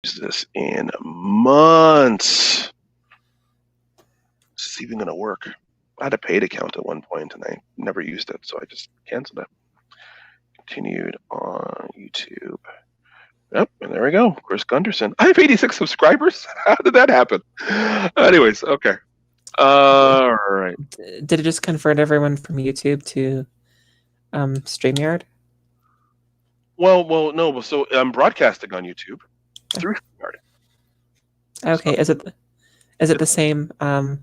used this in months. Is this even going to work? I had a paid account at one point and I never used it, so I just canceled it. Continued on YouTube. Yep, and there we go. Chris Gunderson. I have 86 subscribers. How did that happen? Anyways, okay. All right. Did it just convert everyone from YouTube to StreamYard? Well, no. So I'm broadcasting on YouTube through StreamYard. Okay, is it the same? Here,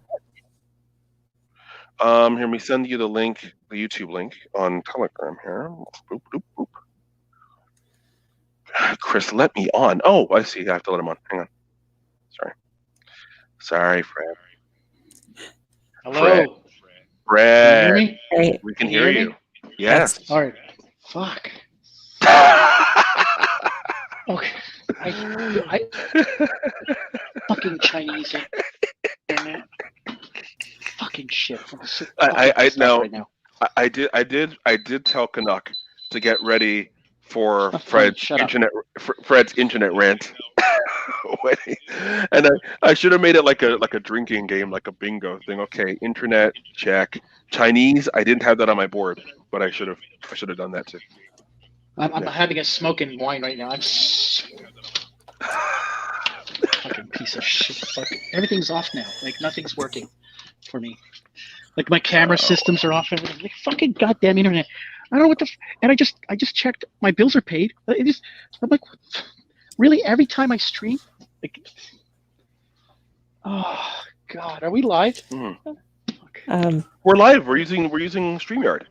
let me send you the link, the YouTube link on Telegram here. Boop, boop, boop. Chris, let me on. Oh, I see. I have to let him on. Hang on. Sorry, Fred. Hello. Fred. Can you hear me? Hey. We can hear you. Yes. All right. Fuck. Okay. I fucking Chinese internet. Fucking shit. I know. Right now. I did tell Canuck to get ready for Fred's internet rant. And I should have made it like a drinking game, like a bingo thing. Okay, internet check. Chinese, I didn't have that on my board, but I should have done that too. I'm having a smoking wine right now. I'm fucking piece of shit. Fuck. Everything's off now. Like nothing's working for me. Like my camera systems are off. Everything. Like fucking goddamn internet. I don't know what the. And I just checked. My bills are paid. I'm like, what? Really? Every time I stream, like, oh god, are we live? Okay. We're live. We're using StreamYard.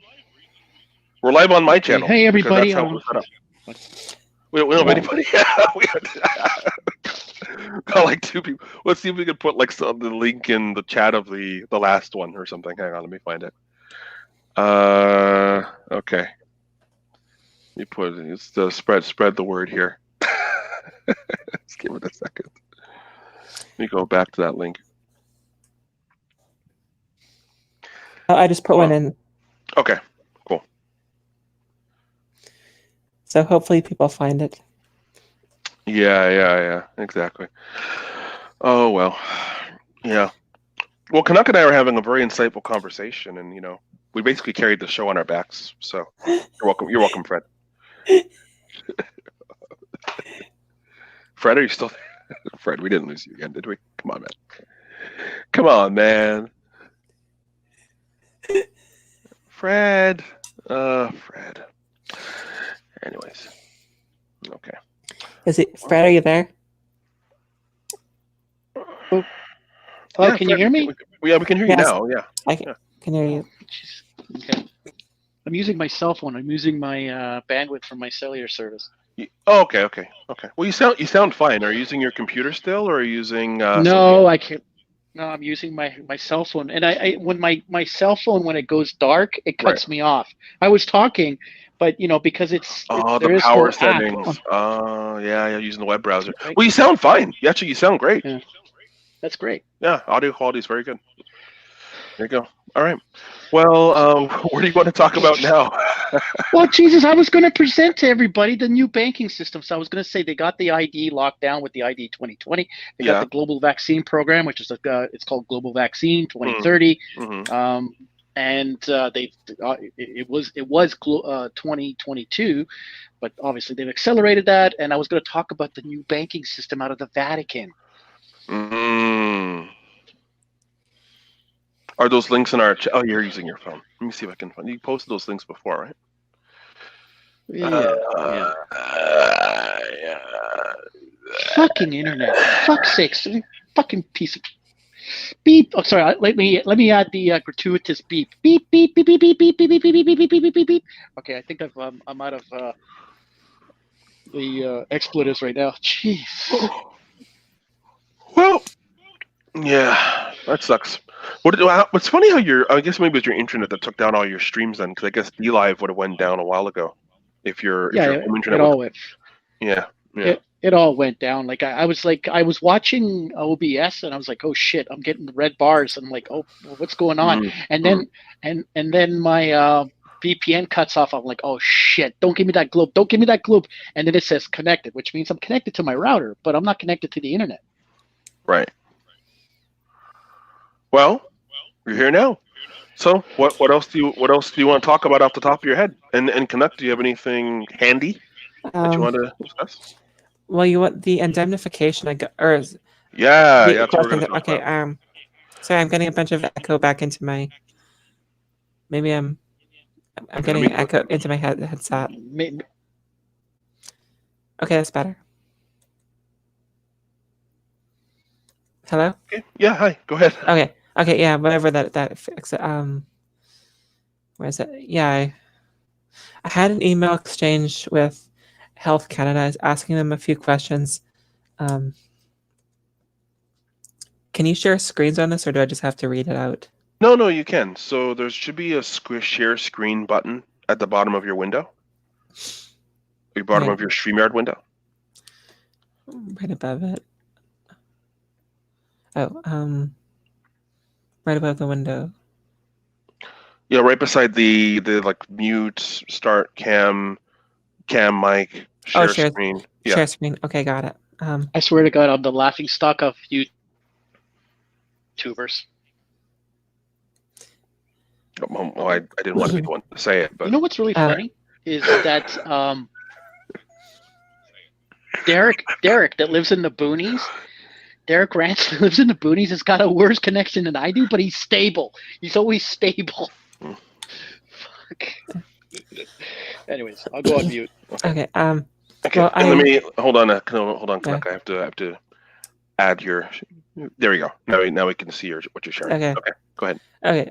We're live on my channel. Hey everybody. That's how we're set up. We don't have anybody. We got like 2 people. Let's see if we can put like the link in the chat of the last one or something. Hang on, let me find it. Okay. Let me put it's the spread the word here. Let's give it a second. Let me go back to that link. I just put one in. Okay, cool. So hopefully people find it. Yeah, exactly. Oh, well, yeah. Well, Canuck and I are having a very insightful conversation, and, we basically carried the show on our backs, so you're welcome, Fred. Fred, are you still there? Fred, we didn't lose you again, did we? Come on, man. Fred. Fred. Anyways. Okay. Is it Fred? Are you there? Oh, yeah, can you hear me? We can hear you now. Yeah. I can hear you. Okay. I'm using my cell phone. I'm using my bandwidth from my cellular service. Oh, okay. Well, you sound fine. Are you using your computer still, or are you using? No, I can't. No, I'm using my cell phone, and I when my cell phone, when it goes dark, it cuts me off. I was talking, but because it's the power settings. Oh, yeah, using the web browser. Well, you sound fine. You sound great. Yeah. That's great. Yeah, audio quality is very good. There you go. All right. Well, what do you want to talk about now? Well, Jesus, I was going to present to everybody the new banking system. So I was going to say they got the ID locked down with the ID 2020. They got the global vaccine program, which is it's called Global Vaccine 2030. Mm-hmm. And it was 2022, but obviously they've accelerated that. And I was going to talk about the new banking system out of the Vatican. Mm. Are those links in our chat? Oh, you're using your phone. Let me see if I can find. You posted those links before, right? Yeah. Fucking internet. Fuck's sakes. Fucking piece of beep. Oh, sorry. Let me add the gratuitous beep. Beep beep beep beep beep beep beep beep beep beep beep beep beep beep. Okay, I think I'm out of the expletives right now. Jeez. Well, yeah, that sucks. What's funny how I guess maybe it's your internet that took down all your streams then, because I guess DLive would have went down a while ago. If your home internet it all went down. Like I was watching OBS and I was like, oh shit, I'm getting the red bars. And I'm like, oh, what's going on? And then my VPN cuts off, I'm like, oh shit, don't give me that globe, don't give me that globe. And then it says connected, which means I'm connected to my router, but I'm not connected to the internet. Right. Well, you're here now. So what else do you want to talk about off the top of your head? And Canuck, do you have anything handy that you want to discuss? Well, you want the indemnification? Yeah, the that's what we're going to question. talk Okay. about. Sorry, I'm getting a bunch of echo back into my. Maybe I'm getting echo into my headset. Okay, that's better. Hello? Okay. Yeah, hi. Go ahead. Okay, yeah, whatever that fix it. Where is it? Yeah, I had an email exchange with Health Canada asking them a few questions. Can you share screens on this, or do I just have to read it out? No, you can. So there should be a share screen button at the bottom of your window. Your bottom of your StreamYard window. Right above it. Oh, right above the window. Yeah, right beside the like mute, start cam, mic, share screen. Yeah. Share screen. Okay, got it. I swear to God, I'm the laughing stock of YouTubers. Well, I didn't want to be the one to say it, but you know what's really funny is that Derek that lives in the boonies. Derek Rance that lives in the boonies has got a worse connection than I do, but he's stable. He's always stable. Fuck. Anyways, I'll go on mute. Okay. Okay. Well, let me hold on. Canuck. I have to add your. There we go. Now we can see what you're sharing. Okay. Go ahead. Okay.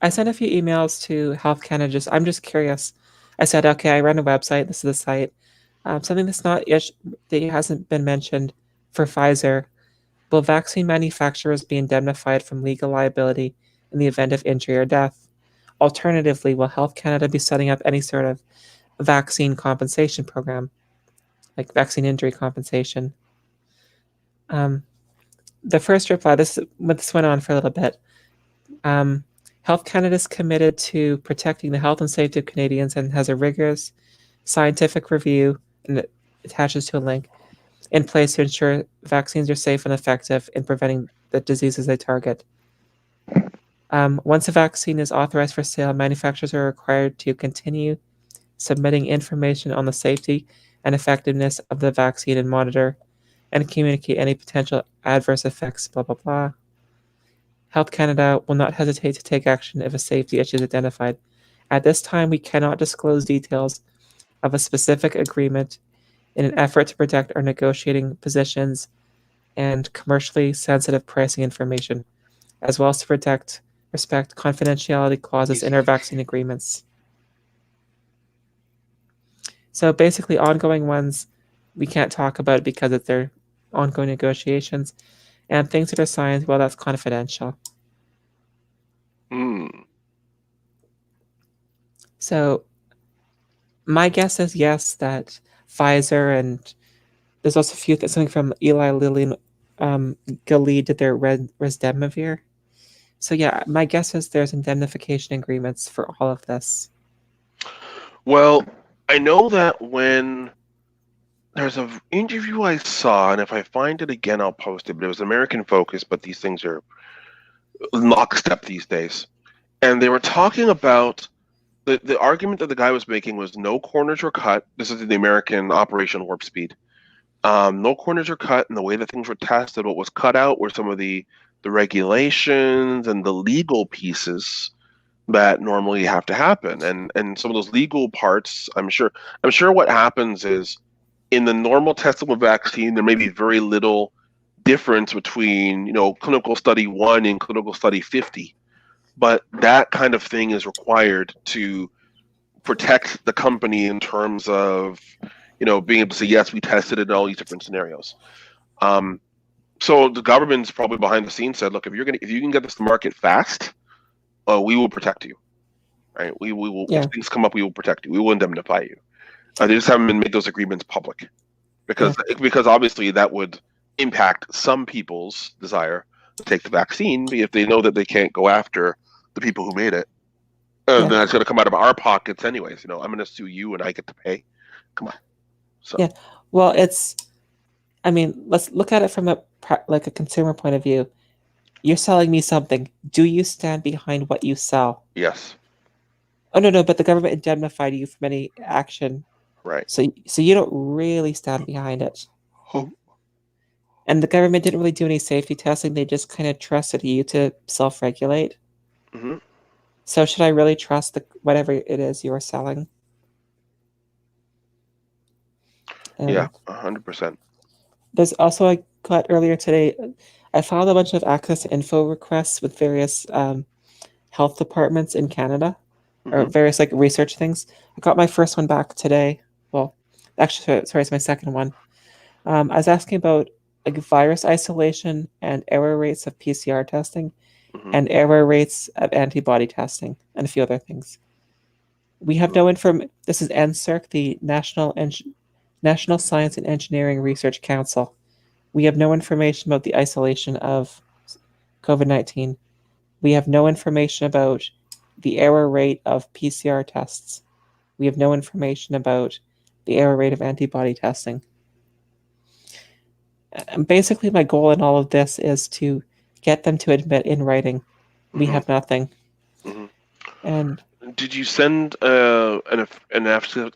I sent a few emails to Health Canada. I'm just curious. I said, okay, I run a website. This is the site. Something that's not that hasn't been mentioned for Pfizer. Will vaccine manufacturers be indemnified from legal liability in the event of injury or death? Alternatively, will Health Canada be setting up any sort of vaccine compensation program, like vaccine injury compensation? The first reply, this went on for a little bit. Health Canada is committed to protecting the health and safety of Canadians and has a rigorous scientific review, and it attaches to a link, in place to ensure vaccines are safe and effective in preventing the diseases they target. Once a vaccine is authorized for sale, manufacturers are required to continue submitting information on the safety and effectiveness of the vaccine and monitor and communicate any potential adverse effects, blah, blah, blah. Health Canada will not hesitate to take action if a safety issue is identified. At this time, we cannot disclose details of a specific agreement in an effort to protect our negotiating positions and commercially sensitive pricing information, as well as to respect confidentiality clauses in our vaccine agreements. So basically, ongoing ones we can't talk about because of their ongoing negotiations, and things that are signed, well, that's confidential. So my guess is yes, that Pfizer, and there's also something from Eli Lilly and Gilead did their Remdesivir. So yeah, my guess is there's indemnification agreements for all of this. Well, I know that when there's an interview I saw, and if I find it again, I'll post it, but it was American Focus, but these things are lockstep these days. And they were talking about the argument that the guy was making was no corners were cut. This is the American Operation Warp Speed. No corners were cut, and the way that things were tested, what was cut out were some of the regulations and the legal pieces that normally have to happen. And some of those legal parts, I'm sure what happens is in the normal testing of a vaccine, there may be very little difference between, clinical study 1 and clinical study 50. But that kind of thing is required to protect the company in terms of, being able to say, yes, we tested it in all these different scenarios. So the government's probably behind the scenes said, look, if you can get this to market fast, we will protect you, right? We will. Yeah. If things come up, we will protect you. We will indemnify you. They just haven't made those agreements public because obviously that would impact some people's desire to take the vaccine if they know that they can't go after the people who made it. And then it's going to come out of our pockets anyways. I'm going to sue you and I get to pay. Come on. So Yeah. Well, let's look at it from a consumer point of view. You're selling me something. Do you stand behind what you sell? yes. Oh no, but the government indemnified you from any action. Right. So you don't really stand behind it. Oh. And the government didn't really do any safety testing. They just kind of trusted you to self-regulate. Mm-hmm. So should I really trust whatever it is you are selling? Yeah, 100%. There's also, I got earlier today, I filed a bunch of access to info requests with various health departments in Canada, or various research things. I got my first one back today. Well, actually, sorry, it's my second one. I was asking about virus isolation and error rates of PCR testing, and error rates of antibody testing, and a few other things. We have no information. This is NSERC, the National Science and Engineering Research Council. We have no information about the isolation of COVID-19. We have no information about the error rate of PCR tests. We have no information about the error rate of antibody testing. And basically, my goal in all of this is to get them to admit in writing, we have nothing. And did you send an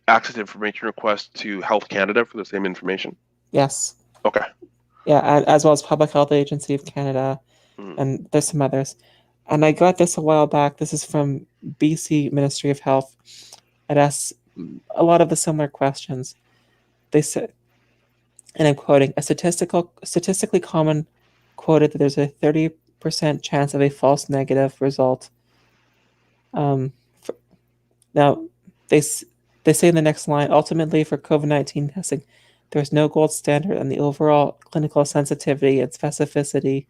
access information request to Health Canada for the same information? Yes. Okay. Yeah, as well as Public Health Agency of Canada, and there's some others. And I got this a while back. This is from BC Ministry of Health. It asks a lot of the similar questions. They said, and I'm quoting, statistically common quoted that there's a 30% chance of a false negative result. Now, they say in the next line, ultimately for COVID-19 testing, there's no gold standard and the overall clinical sensitivity and specificity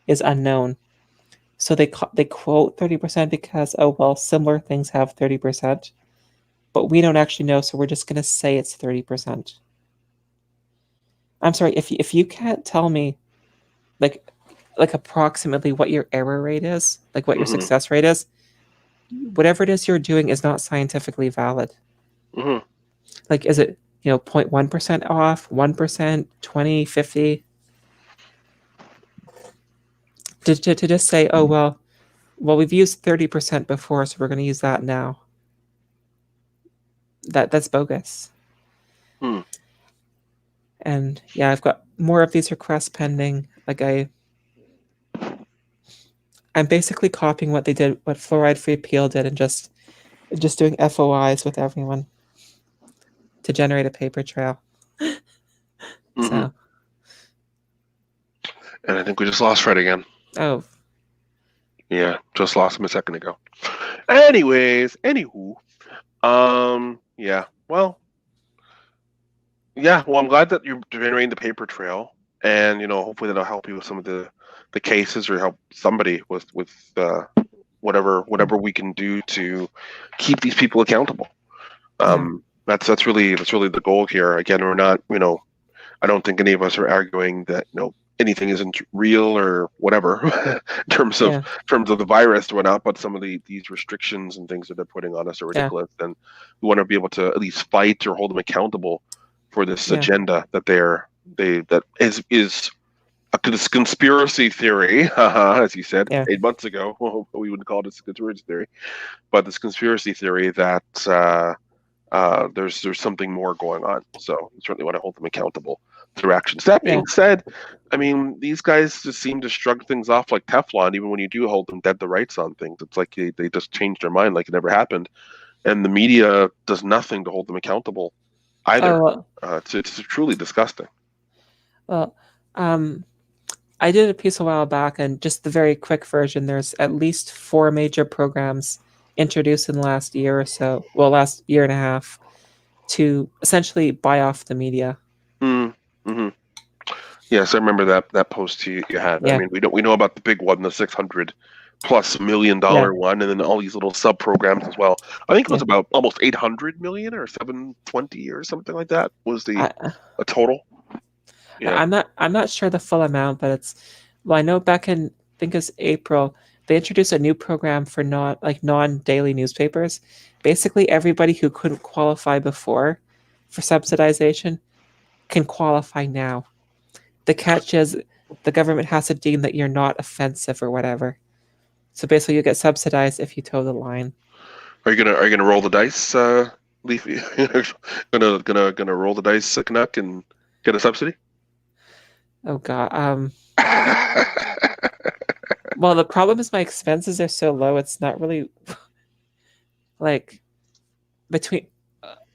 is unknown. So they quote 30% because, similar things have 30%, but we don't actually know, so we're just going to say it's 30%. I'm sorry, if you can't tell me, like approximately what your error rate is, like what your success rate is, whatever it is you're doing is not scientifically valid. Like, is it 0.1% off, 1%, 20, 50? To just say, well, we've used 30% before, so we're going to use that now. That's bogus. And yeah, I've got more of these requests pending. I'm basically copying what they did, what Fluoride Free Peel did, and just doing FOIs with everyone to generate a paper trail. So. And I think we just lost Fred again. Oh. Yeah, just lost him a second ago. Anyways, anywho, yeah, well, I'm glad that you're generating the paper trail, and hopefully that'll help you with some of the cases, or help somebody with whatever we can do to keep these people accountable. That's really the goal here. Again, we're not, I don't think any of us are arguing that anything isn't real or whatever in terms of the virus or whatnot, but some of these restrictions and things that they're putting on us are ridiculous, and we want to be able to at least fight or hold them accountable for this agenda that that is a conspiracy theory, as you said 8 months ago. Well, we wouldn't call it a conspiracy theory, but this conspiracy theory that there's something more going on. So we certainly want to hold them accountable through actions. That being said, I mean, these guys just seem to shrug things off like Teflon. Even when you do hold them dead to rights on things, it's like they just change their mind like it never happened. And the media does nothing to hold them accountable either. It's truly disgusting. Well, I did a piece a while back, and just the very quick version, there's at least 4 major programs introduced in the last year or so, last year and a half, to essentially buy off the media. Yes, I remember that post you had. I mean, we know about the big one, the $600+ million one, and then all these little sub programs as well. I think it was about almost 800 million or 720 or something like that was a total. Yeah, I'm not sure the full amount, but I know back in, I think it's April, they introduced a new program for non-daily newspapers. Basically, everybody who couldn't qualify before for subsidization can qualify now. The catch is the government has to deem that you're not offensive or whatever. So basically, you get subsidized if you toe the line. Are you gonna roll the dice, Leafy? gonna roll the dice, Canuck, and get a subsidy? Oh god. Well, the problem is my expenses are so low. It's not really like between.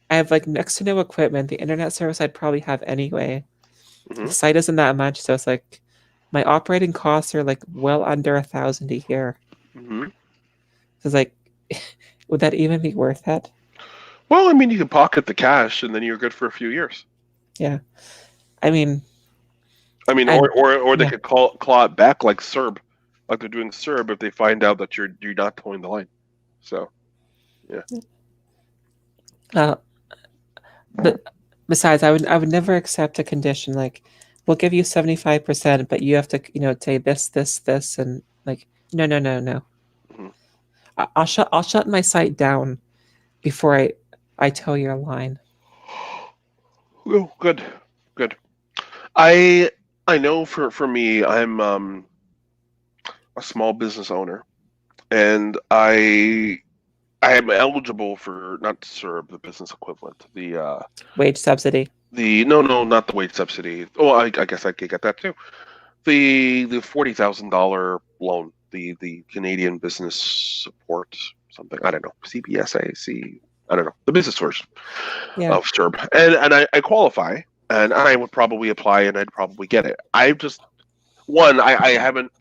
I have like next to no equipment. The internet service I'd probably have anyway. The site isn't that much, so it's like my operating costs are like well under 1,000 a year. Mm-hmm. So it's like, would that even be worth it? Well, I mean, you can pocket the cash, and then you're good for a few years. Yeah, I mean, or they yeah. could claw it back like Serb, like they're doing Serb if they find out that you're not towing the line. So, yeah. But besides, I would never accept a condition like, we'll give you 75%, but you have to say this, and like no. Mhm. I'll shut my site down before I toe your line. Oh, good. I know for me, I'm a small business owner, and I am eligible for not Serb, the business equivalent, the Wage subsidy. no, not the wage subsidy. Oh, I guess I could get that too. The $40,000 loan, the Canadian Business Support something, I don't know, CBSA, I don't know, the business source Yeah. of Serb, and I qualify, and I would probably apply, and I'd probably get it. I haven't,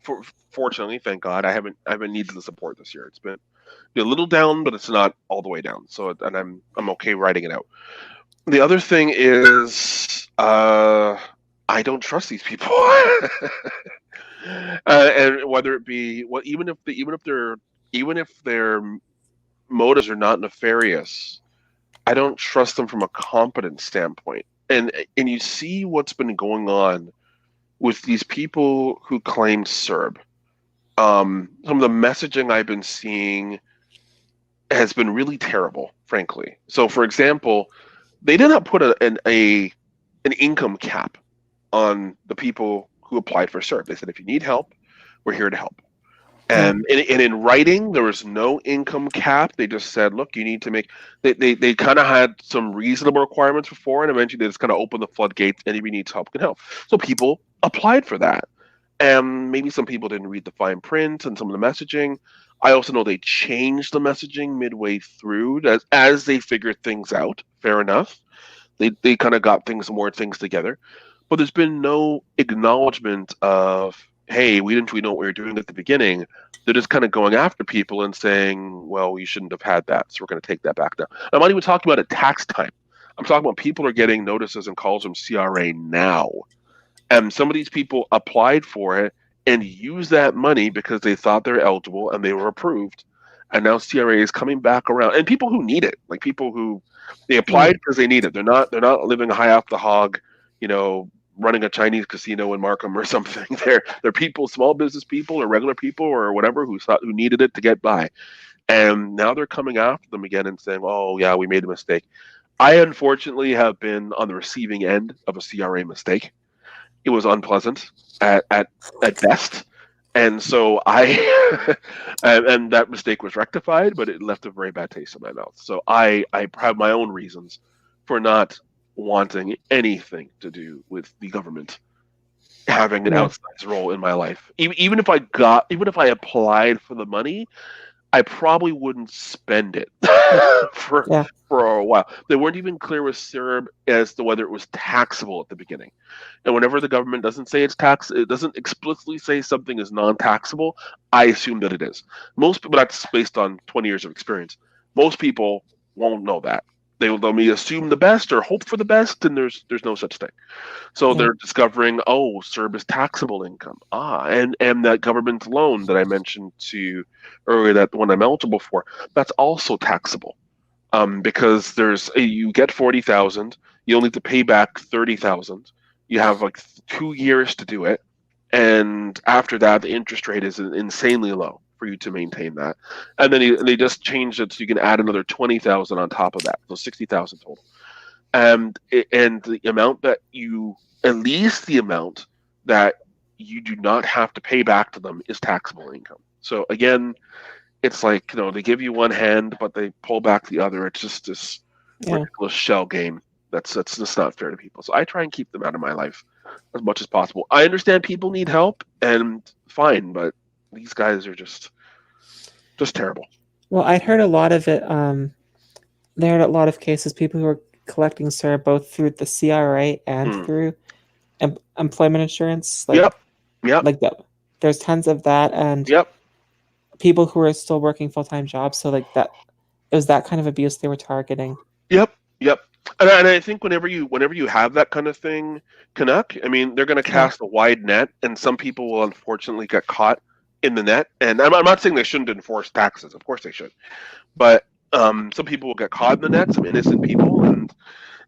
fortunately, thank God, I haven't needed the support this year. It's been a little down, but it's not all the way down. So, and I'm okay writing it out. The other thing is, I don't trust these people, and whether it be even if their motives are not nefarious, I don't trust them from a competence standpoint. And you see what's been going on with these people who claim Serb. Some of the messaging I've been seeing has been really terrible, frankly. So, for example, they did not put an income cap on the people who applied for Serb. They said, if you need help, we're here to help. And in writing, there was no income cap. They just said, look, you need to make. They kind of had some reasonable requirements before, and eventually they just kind of opened the floodgates. Anybody needs help can help. So people applied for that, and maybe some people didn't read the fine print and some of the messaging. I also know they changed the messaging midway through as they figured things out. Fair enough. They kind of got more things together, but there's been no acknowledgement of, hey, we didn't really know what we were doing at the beginning. They're just kind of going after people and saying, well, you shouldn't have had that, so we're going to take that back now. I'm not even talking about at tax time. I'm talking about people are getting notices and calls from CRA now. And some of these people applied for it and used that money because they thought they're eligible and they were approved. And now CRA is coming back around. And people who need it, like people who they applied because they need it. They're not living high off the hog, running a Chinese casino in Markham or something. They're people, small business people or regular people or whatever who needed it to get by. And now they're coming after them again and saying, oh, yeah, we made a mistake. I unfortunately have been on the receiving end of a CRA mistake. It was unpleasant at best. And so and that mistake was rectified, but it left a very bad taste in my mouth. So I have my own reasons for not wanting anything to do with the government having an outsized role in my life. Even if I applied for the money, I probably wouldn't spend it for a while. They weren't even clear with Serb as to whether it was taxable at the beginning. And whenever the government doesn't say it doesn't explicitly say something is non-taxable, I assume that it is. Most people, that's based on 20 years of experience. Most people won't know that. They'll may assume the best or hope for the best, and there's no such thing. So they're discovering, oh, Serb is taxable income. And that government loan that I mentioned to you earlier, that one I'm eligible for, that's also taxable. Because you get 40,000, you only have to pay back 30,000. You have like 2 years to do it, and after that, the interest rate is insanely low for you to maintain that. And then they just changed it so you can add another 20,000 on top of that, so 60,000 total. And the amount that you, at least the amount that you do not have to pay back to them is taxable income. So again, it's like, they give you one hand, but they pull back the other. It's just this ridiculous shell game. That's just not fair to people. So I try and keep them out of my life as much as possible. I understand people need help, and fine, but these guys are just terrible. Well, I'd heard a lot of it. There are a lot of cases, people who are collecting CERA both through the CRA and through employment insurance. Like, yep. Like there's tons of that, and people who are still working full-time jobs. So like that, it was that kind of abuse they were targeting. Yep. And I think whenever you have that kind of thing, Canuck, I mean, they're going to cast a wide net, and some people will unfortunately get caught in the net. And I'm not saying they shouldn't enforce taxes. Of course they should. But some people will get caught in the net, some innocent people. And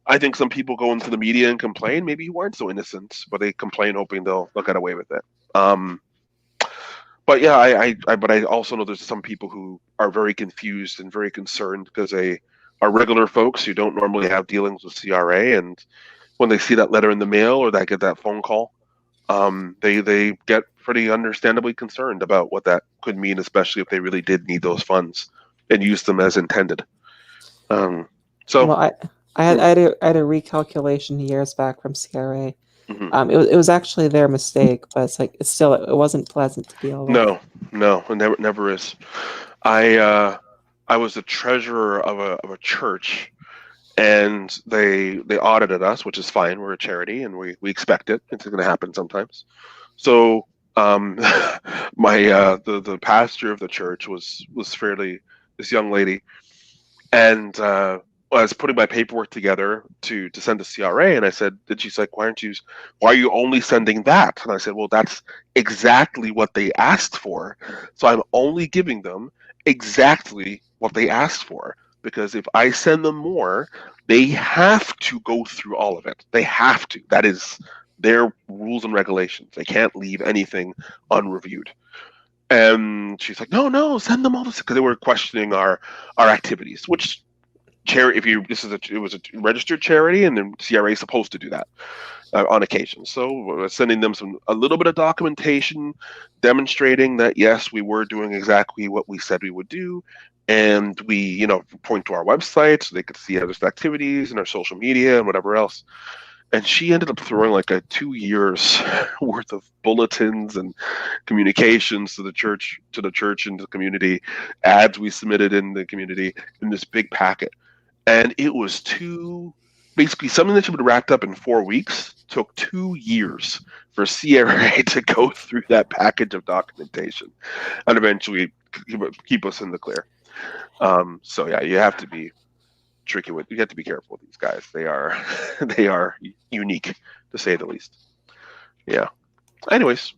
I think some people go into the media and complain, maybe who aren't so innocent, but they complain hoping they'll get away with it. But yeah, but I also know there's some people who are very confused and very concerned because they are regular folks who don't normally have dealings with CRA, and when they see that letter in the mail or they get that phone call, they get pretty understandably concerned about what that could mean, especially if they really did need those funds and use them as intended. I had a recalculation years back from CRA. Mm-hmm. It was actually their mistake, but it wasn't pleasant to deal with. No, it never is. I was the treasurer of a church, and they audited us, which is fine. We're a charity, and we expect it. It's going to happen sometimes. So the pastor of the church was fairly this young lady, and I was putting my paperwork together to send to CRA, and I said, and she's like, why are you only sending that? And I said, well, that's exactly what they asked for. So I'm only giving them exactly what they asked for, because if I send them more, they have to go through all of it. They have to. That is their rules and regulations. They can't leave anything unreviewed. And she's like, no, send them all this, because they were questioning our activities, which charity, it was a registered charity, and then CRA is supposed to do that on occasion. So we're sending them a little bit of documentation demonstrating that yes, we were doing exactly what we said we would do, and we point to our website so they could see other activities and our social media and whatever else. And she ended up throwing like a 2 years worth of bulletins and communications to the church and the community, ads we submitted in the community, in this big packet. And it was basically something that should have been wrapped up in 4 weeks took 2 years for CRA to go through that package of documentation and eventually keep us in the clear. So yeah, you have to be tricky you have to be careful with these guys. They are unique, to say the least. Yeah. Anyways,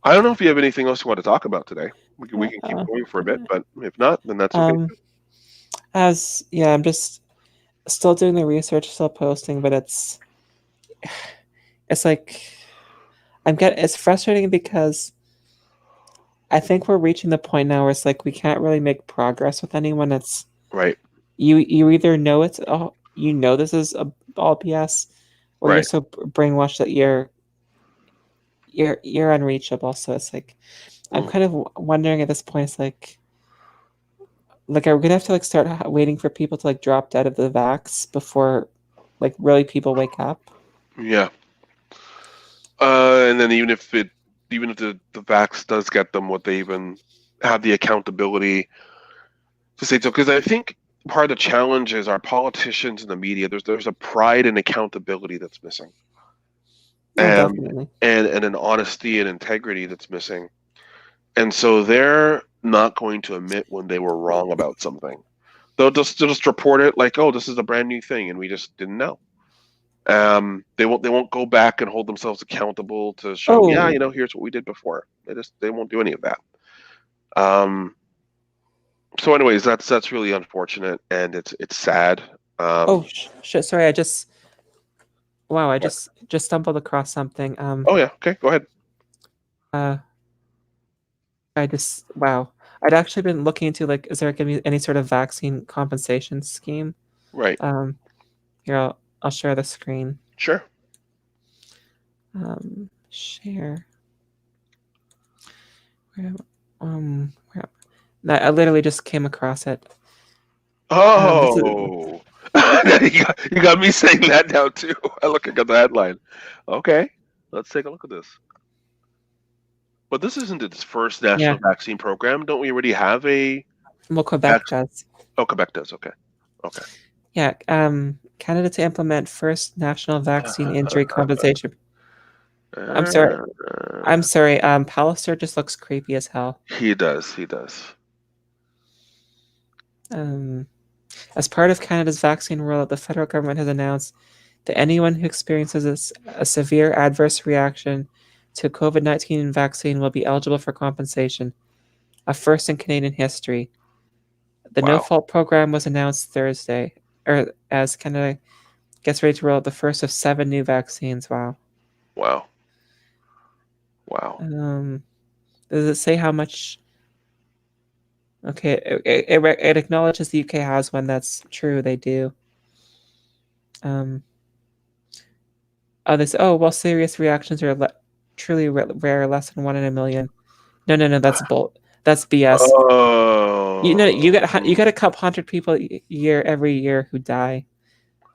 I don't know if you have anything else you want to talk about today. We can keep going for a bit, but if not, then that's okay. I'm just still doing the research, still posting, but it's like it's frustrating because I think we're reaching the point now where it's like we can't really make progress with anyone. It's right. You either know this is all BS, or you're so brainwashed that you're unreachable. So it's like I'm kind of wondering at this point. It's like are we gonna have to start waiting for people to drop dead of the vax before really people wake up? Yeah. And then even if the vax does get them, what they even have the accountability to say so, because I think part of the challenge is our politicians and the media. There's a pride and accountability that's missing, definitely, and an honesty and integrity that's missing, and so they're not going to admit when they were wrong about something. They'll just report it like, oh, this is a brand new thing, and we just didn't know. They won't go back and hold themselves accountable to show, here's what we did before. They won't do any of that. So anyways, that's really unfortunate, and it's sad. Shit! Sorry, I just stumbled across something. Oh yeah, okay, go ahead. I just I'd actually been looking into like, is there going to be any sort of vaccine compensation scheme? Right. Here, I'll share the screen. Sure. Share. Where, I literally just came across it. Oh, you got me saying that now too. I look at the headline. Okay, let's take a look at this. But this isn't its first national vaccine program. Don't we already have a? Well, Quebec does. Oh, Quebec does. Okay. Okay. Yeah. Canada to implement first national vaccine injury compensation. I'm sorry. Pallister just looks creepy as hell. He does. He does. As part of Canada's vaccine rollout, the federal government has announced that anyone who experiences a severe adverse reaction to COVID-19 vaccine will be eligible for compensation, a first in Canadian history. The no-fault program was announced Thursday, as Canada gets ready to roll out the first of 7 new vaccines. Wow. Does it say how much? Okay, it acknowledges the UK has one. That's true. They do. Serious reactions are truly rare, less than 1 in a million. No, that's that's BS. Oh. You get a couple hundred people every year who die.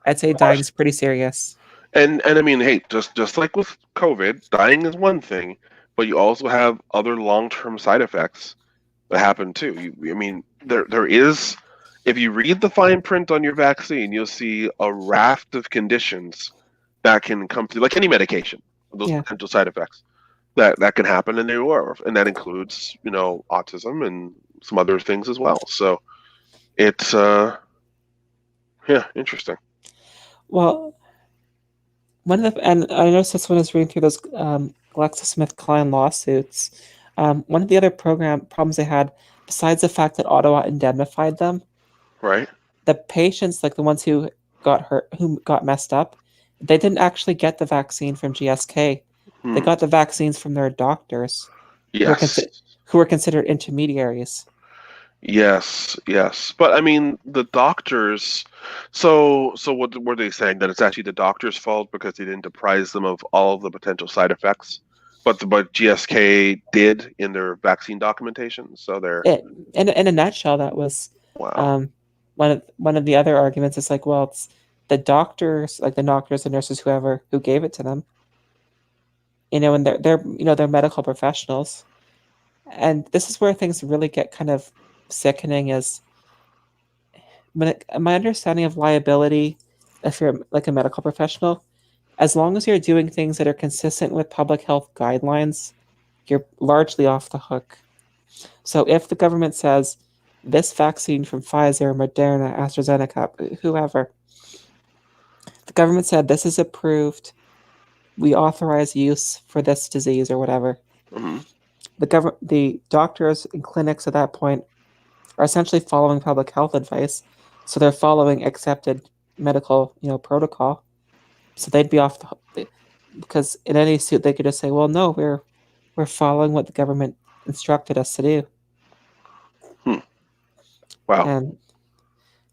I'd say dying is pretty serious. And I mean, hey, just like with COVID, dying is one thing, but you also have other long-term side effects that happen too. I mean, there is, if you read the fine print on your vaccine, you'll see a raft of conditions that can come through, like any medication, those potential side effects that can happen, and and that includes, autism and some other things as well. So it's interesting. Well, and I noticed this one is reading through those GlaxoSmithKline lawsuits. One of the other problems they had, besides the fact that Ottawa indemnified them, right? The patients, like the ones who got hurt, who got messed up, they didn't actually get the vaccine from GSK. They got the vaccines from their doctors, who were considered intermediaries. Yes. But I mean, the doctors. So what were they saying? That it's actually the doctor's fault because they didn't apprise them of all of the potential side effects, but GSK did in their vaccine documentation. So they're in a nutshell, that was one of the other arguments. Is like, well, it's the doctors, like the doctors, the nurses, whoever who gave it to them. And they're medical professionals, and this is where things really get kind of sickening. Is my understanding of liability, if you're like a medical professional, as long as you're doing things that are consistent with public health guidelines, you're largely off the hook. So if the government says this vaccine from Pfizer, Moderna, AstraZeneca, whoever, the government said this is approved, we authorize use for this disease or whatever. Mm-hmm. The doctors and clinics at that point are essentially following public health advice, so they're following accepted medical, protocol. So they'd be off the hook, because in any suit they could just say, "Well, no, we're following what the government instructed us to do." Wow. And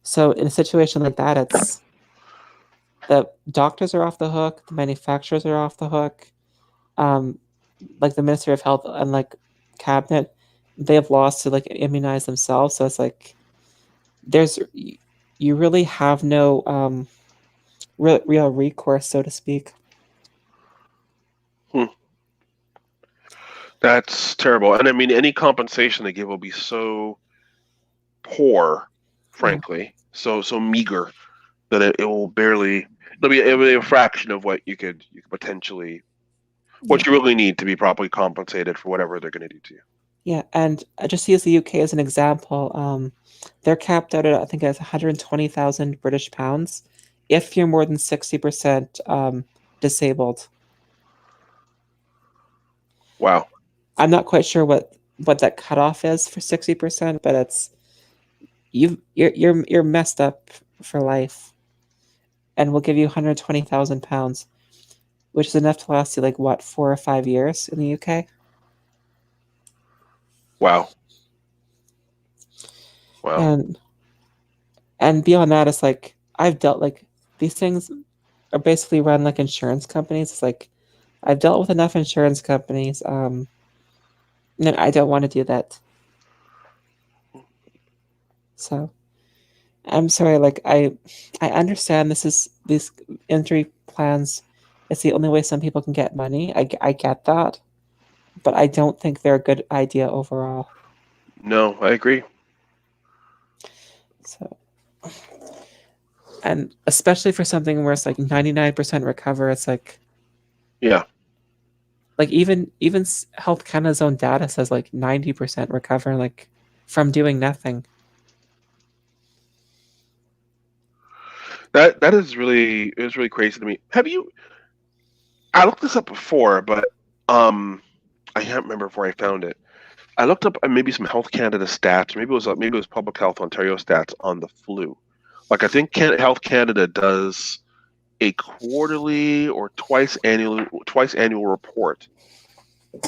so in a situation like that, it's the doctors are off the hook, the manufacturers are off the hook, like the Ministry of Health and like cabinet, they have laws to like immunize themselves. So it's like you really have no real recourse, so to speak. That's terrible. And I mean, any compensation they give will be so poor, frankly, so meager that it will barely. It'll be a fraction of what you could potentially, what you really need to be properly compensated for whatever they're going to do to you. Yeah, and I just use the UK as an example. They're capped out at, I think, 120,000 British pounds if you're more than 60% disabled. Wow. I'm not quite sure what that cutoff is for 60%, but it's you're messed up for life, and we'll give you 120,000 pounds, which is enough to last you like 4 or 5 years in the UK. Wow. Wow. And beyond that, it's like I've dealt like these things are basically run like insurance companies. It's like I've dealt with enough insurance companies. No, I don't want to do that. So I'm sorry. Like I understand these injury plans. It's the only way some people can get money. I get that, but I don't think they're a good idea overall. No, I agree. So, and especially for something where it's like 99% recover, it's like Yeah. like even Health Canada's own data says like 90% recover like from doing nothing. That is really crazy to me. Have you? I looked this up before, but I can't remember where I found it. I looked up maybe some Health Canada stats. Maybe it was Public Health Ontario stats on the flu. Like I think Health Canada does a quarterly or twice annual report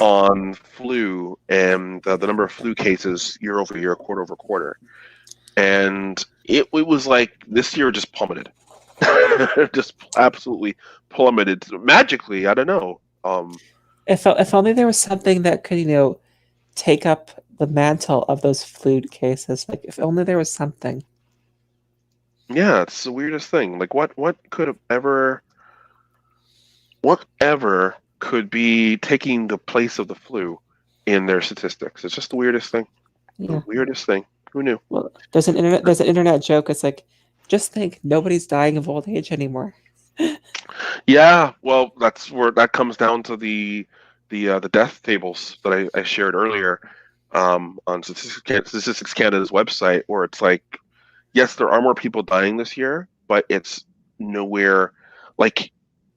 on flu and the number of flu cases year over year, quarter over quarter, and it was like this year just plummeted, just absolutely plummeted magically. I don't know. If only there was something that could take up the mantle of those flu cases. Like if only there was something. Yeah, it's the weirdest thing. Like what could have ever whatever could be taking the place of the flu in their statistics? It's just the weirdest thing. Yeah. The weirdest thing. Who knew? Well, there's an internet joke. It's like, just think nobody's dying of old age anymore. Yeah, well, that's where that comes down to the death tables that I shared earlier on Statistics Canada's website, where it's like, yes, there are more people dying this year, but it's nowhere like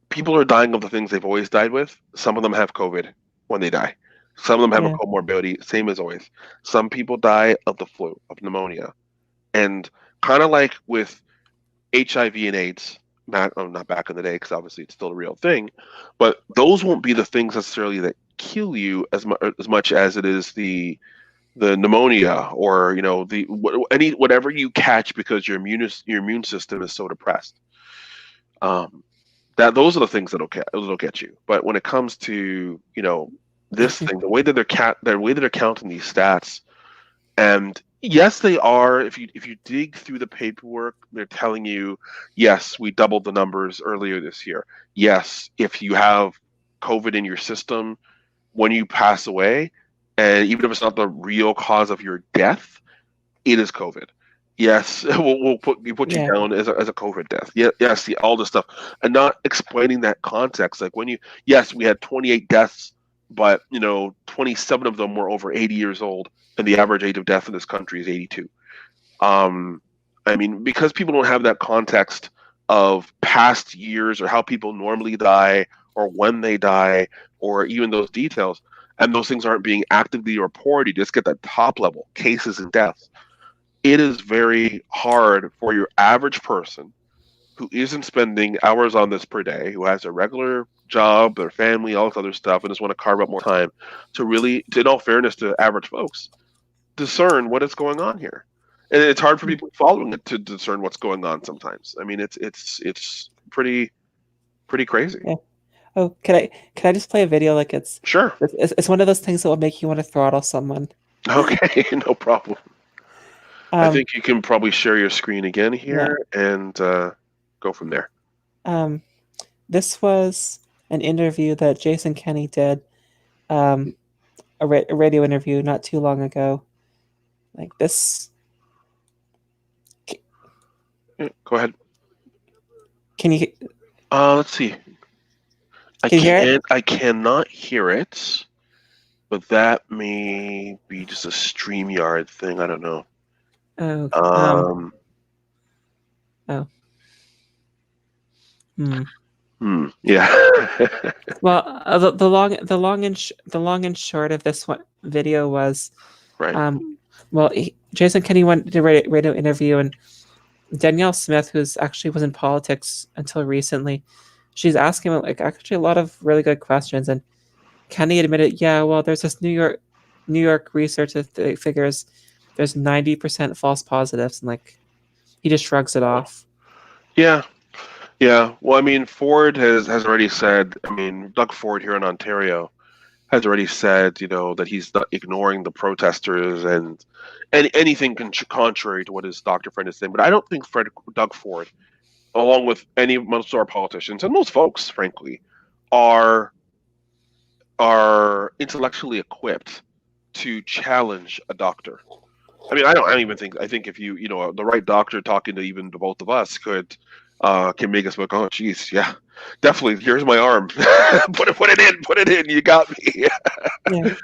people are dying of the things they've always died with. Some of them have COVID when they die. Some of them have a Yeah. comorbidity, same as always. Some people die of the flu, of pneumonia, and kind of like with HIV and AIDS, not back in the day, because obviously it's still a real thing, but those won't be the things necessarily that kill you as much as it is the pneumonia or whatever you catch because your immune system is so depressed. That those are the things that'll get you. But when it comes to this thing, the way that they're counting these stats, and yes, they are. If you dig through the paperwork, they're telling you, yes, we doubled the numbers earlier this year. Yes, if you have COVID in your system when you pass away, and even if it's not the real cause of your death, it is COVID. Yes, we'll put you Yeah. down as a COVID death. Yeah, yes, all this stuff, and not explaining that context. Like yes, we had 28 deaths, but 27 of them were over 80 years old, and the average age of death in this country is 82. I mean, because people don't have that context of past years or how people normally die or when they die or even those details, and those things aren't being actively reported. You just get that top level cases and deaths. It is very hard for your average person who isn't spending hours on this per day, who has a regular job, their family, all this other stuff, and just want to carve out more time to really, in all fairness to average folks, discern what is going on here. And it's hard for people following it to discern what's going on sometimes. I mean, it's pretty crazy. Yeah. Oh, can I just play a video? Like Sure. It's one of those things that will make you want to throttle someone. Okay, no problem. I think you can probably share your screen again here and go from there. This was an interview that Jason Kenney did, a radio interview not too long ago. Like this. Yeah, go ahead. Can you? Let's see. Can you hear it? I cannot hear it, but that may be just a StreamYard thing. I don't know. Oh. Yeah. Well, the long and short of this one video was, right. Jason Kenney went to a radio interview, and Danielle Smith, who's actually was in politics until recently, she's asking him like actually a lot of really good questions, and Kenney admitted, yeah, well, there's this New York research that figures there's 90% false positives, and like he just shrugs it off. Yeah. Yeah. Well, I mean, Ford has already said. I mean, Doug Ford here in Ontario has already said, that he's not ignoring the protesters and anything contrary to what his doctor friend is saying. But I don't think Doug Ford, along with most of our politicians and most folks, frankly, are intellectually equipped to challenge a doctor. I mean, I don't even think. I think if the right doctor talking to even the both of us can make us look. Oh, geez, yeah, definitely. Here's my arm. put it in. You got me. Yeah.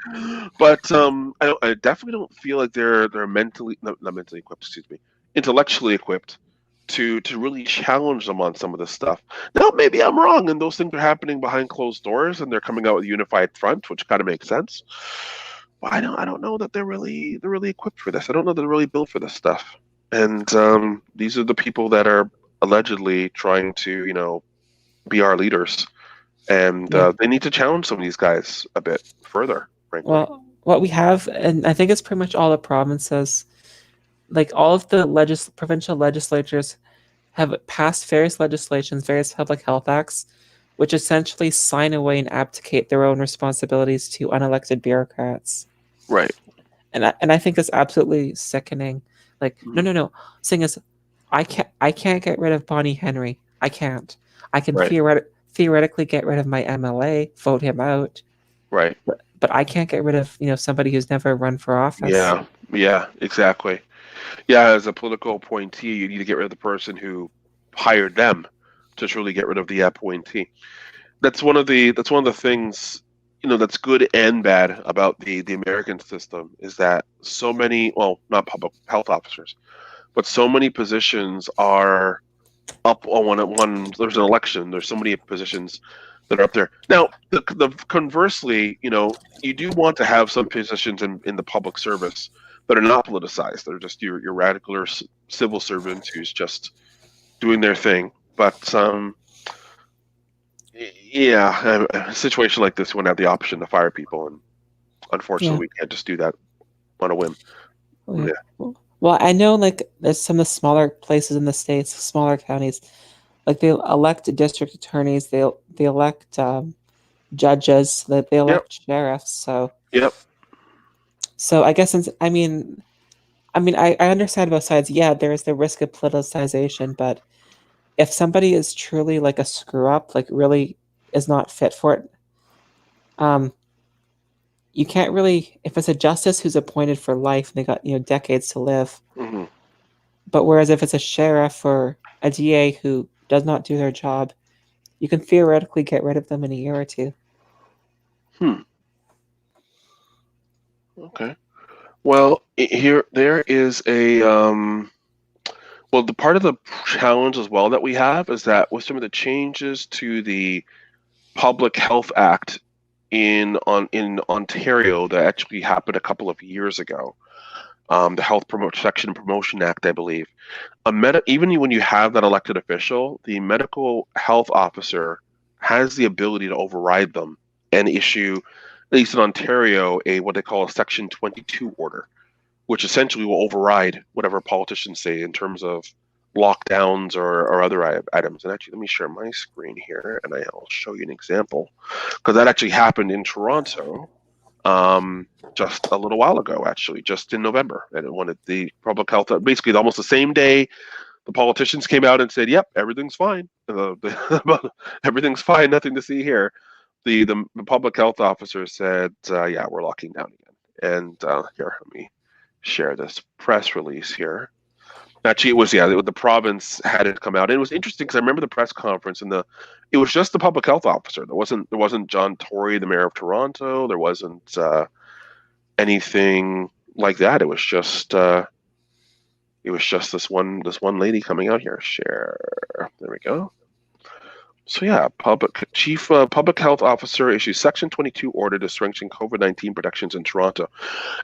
But I definitely don't feel like they're mentally not mentally equipped. Excuse me, intellectually equipped to really challenge them on some of this stuff. Now, maybe I'm wrong, and those things are happening behind closed doors, and they're coming out with a unified front, which kind of makes sense. But I don't know that they're really equipped for this. I don't know that they're really built for this stuff. And these are the people that are allegedly trying to be our leaders, and they need to challenge some of these guys a bit further. Frankly. Well, what we have, and I think it's pretty much all the provinces, like all of the provincial legislatures have passed various legislations, various public health acts, which essentially sign away and abdicate their own responsibilities to unelected bureaucrats. Right. And I think that's absolutely sickening. Like, no. Thing is, I can't get rid of Bonnie Henry. I can't. I can theoretically get rid of my MLA, vote him out. Right. But I can't get rid of somebody who's never run for office. Yeah, exactly. Yeah, as a political appointee, you need to get rid of the person who hired them to truly get rid of the appointee. That's one of the things that's good and bad about the American system is that so many, well, not public health officers, but so many positions are up on one. There's an election. There's so many positions that are up there. Now, the conversely, you do want to have some positions in the public service that are not politicized. They're just your radical civil servants who's just doing their thing. But a situation like this, we have the option to fire people, and unfortunately, we can't just do that on a whim. Yeah. Well, I know there's some of the smaller places in the states, smaller counties, like they elect district attorneys, they elect judges, they elect sheriffs. So So I guess I understand both sides. Yeah, there is the risk of politicization, but if somebody is truly like a screw up, like really is not fit for it, you can't really, if it's a justice who's appointed for life, they got decades to live. Mm-hmm. But whereas if it's a sheriff or a DA who does not do their job, you can theoretically get rid of them in a year or two. Okay. Well, there is a the part of the challenge as well that we have is that with some of the changes to the Public Health Act in Ontario that actually happened a couple of years ago, the Health Protection and Promotion Act, I believe, even when you have that elected official, the medical health officer has the ability to override them and issue, at least in Ontario, what they call a Section 22 order, which essentially will override whatever politicians say in terms of lockdowns or other items. And actually, let me share my screen here, and I'll show you an example, because that actually happened in Toronto just a little while ago, actually, just in November. And it wanted the public health, basically almost the same day, the politicians came out and said, yep, everything's fine. Everything's fine, nothing to see here. The public health officer said, yeah, we're locking down again. And here, let me share this press release here. Actually, it was the province had it come out. And it was interesting because I remember the press conference and it was just the public health officer. There wasn't John Tory, the mayor of Toronto. There wasn't anything like that. It was just this one lady coming out here. Share. There we go. So yeah, Chief Public Health Officer issues Section 22 order to strengthen COVID-19 protections in Toronto.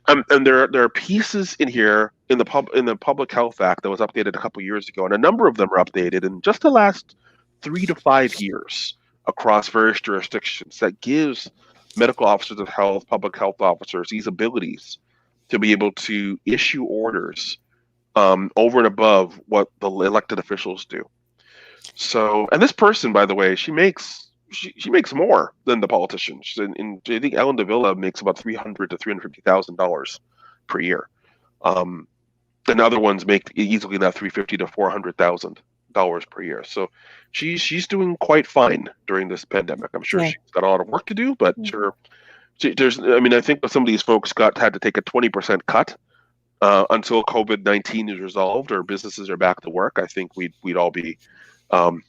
And there are pieces in here in the Public Health Act that was updated a couple years ago, and a number of them are updated in just the last 3 to 5 years across various jurisdictions that gives medical officers of health, public health officers, these abilities to be able to issue orders over and above what the elected officials do. So, and this person, by the way, she makes more than the politicians. I think Ellen Davila makes about $300,000 to $350,000 per year. And other ones make easily in that $350,000 to $400,000 per year. So she's doing quite fine during this pandemic. I'm sure she's got a lot of work to do, but sure. I think some of these folks had to take a 20% cut until COVID-19 is resolved or businesses are back to work. I think we'd all be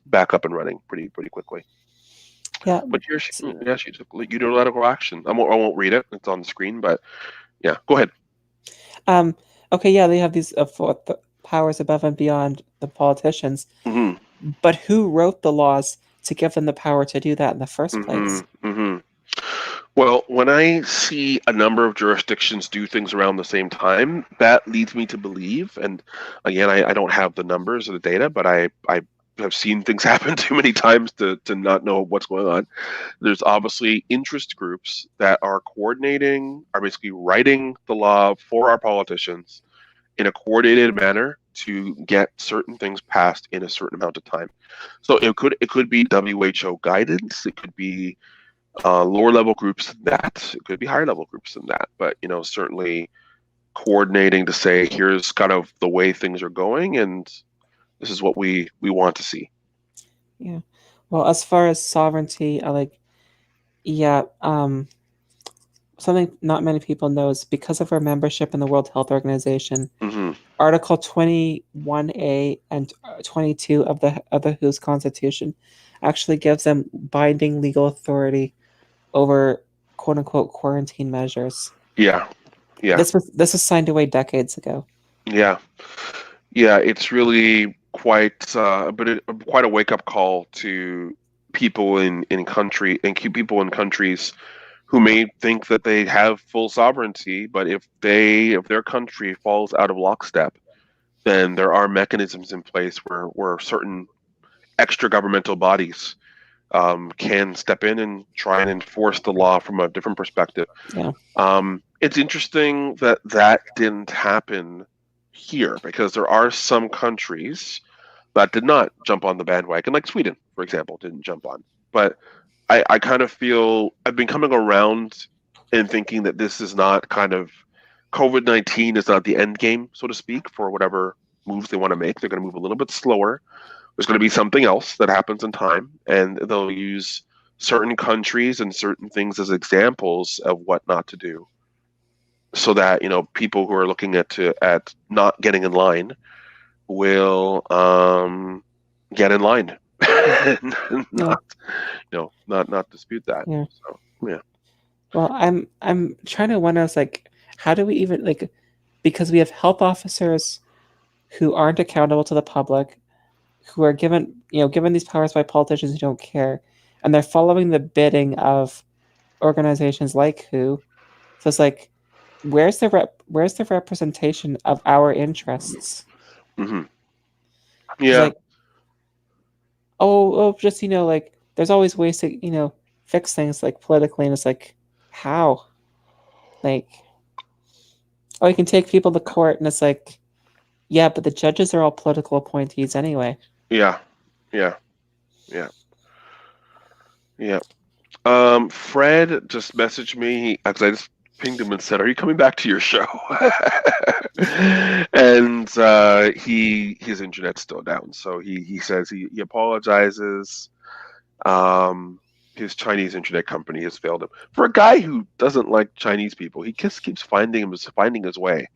back up and running pretty quickly. Yeah, but she took unilateral action. I won't read it. It's on the screen, but yeah, go ahead. Okay, yeah, they have these powers above and beyond the politicians. Mm-hmm. But who wrote the laws to give them the power to do that in the first place? Mm-hmm. Well, when I see a number of jurisdictions do things around the same time, that leads me to believe, and again, I don't have the numbers or the data, but I have seen things happen too many times to not know what's going on. There's obviously interest groups that are basically writing the law for our politicians in a coordinated manner to get certain things passed in a certain amount of time. So it could be WHO guidance, it could be lower level groups than that, it could be higher level groups than that, but certainly coordinating to say here's kind of the way things are going and this is what we want to see. Yeah. Well, as far as sovereignty, something not many people know is because of our membership in the World Health Organization, Article 21A and 22 of the WHO's Constitution actually gives them binding legal authority over "quote unquote" quarantine measures. Yeah. This was signed away decades ago. Yeah. It's really quite a wake-up call to people in countries who may think that they have full sovereignty, but if their country falls out of lockstep, then there are mechanisms in place where certain extra governmental bodies can step in and try and enforce the law from a different perspective. Yeah. It's interesting that didn't happen here because there are some countries that did not jump on the bandwagon, like Sweden, for example, didn't jump on. But I kind of feel I've been coming around and thinking that this is not kind of COVID-19 is not the end game, so to speak, for whatever moves they want to make. They're going to move a little bit slower. There's going to be something else that happens in time, and they'll use certain countries and certain things as examples of what not to do, so that people who are looking at not getting in line will get in line, not dispute that. Yeah. So, yeah. Well, I'm trying to wonder, how do we even because we have health officers who aren't accountable to the public, who are given these powers by politicians who don't care, and they're following the bidding of organizations like WHO. So it's where's the representation of our interests? Mm-hmm. Yeah. There's always ways to fix things politically, and it's how? You can take people to court, and it's yeah, but the judges are all political appointees anyway. Yeah. Fred just messaged me because I just pinged him and said, "Are you coming back to your show?" And his internet's still down, so he says he apologizes. His Chinese internet company has failed him. For a guy who doesn't like Chinese people, he just keeps finding his way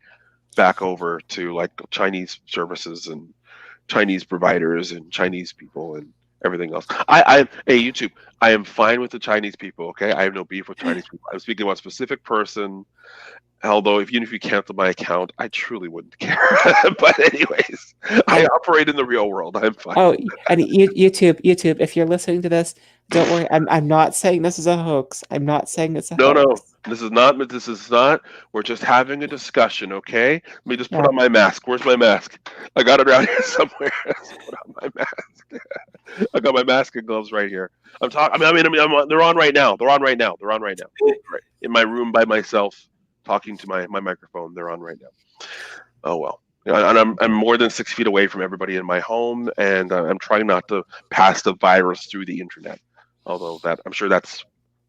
back over to Chinese services and Chinese providers and Chinese people and everything else. Hey, YouTube, I am fine with the Chinese people, okay? I have no beef with Chinese people. I'm speaking about a specific person, although even if you cancel my account, I truly wouldn't care. But anyways, I operate in the real world. I'm fine. Oh, and YouTube, if you're listening to this, don't worry. I'm not saying this is a hoax. I'm not saying it's a hoax. No. This is not. We're just having a discussion, okay? Let me just put on my mask. Where's my mask? I got it around here somewhere. Put on my mask. I got my mask and gloves right here. I'm talking. They're on right now. They're on right now. Right. In my room by myself, talking to my microphone. They're on right now. Oh well. And I'm more than 6 feet away from everybody in my home, and I'm trying not to pass the virus through the internet. Although that I'm sure that's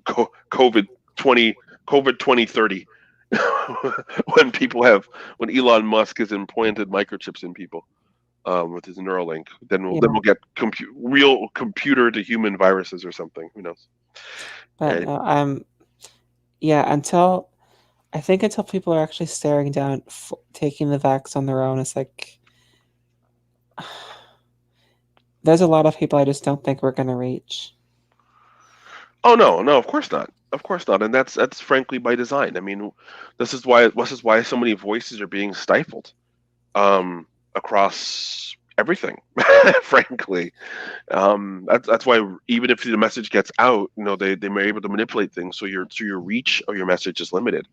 COVID 2030 when Elon Musk has implanted microchips in people with his Neuralink, then we'll get real computer to human viruses or something. Who knows? But Anyway. until people are actually staring down taking the vax on their own, it's like there's a lot of people I just don't think we're going to reach. Oh no, of course not. Of course not, and that's frankly by design. I mean, this is why so many voices are being stifled across everything. Frankly, that's why even if the message gets out, they may be able to manipulate things so your reach of your message is limited.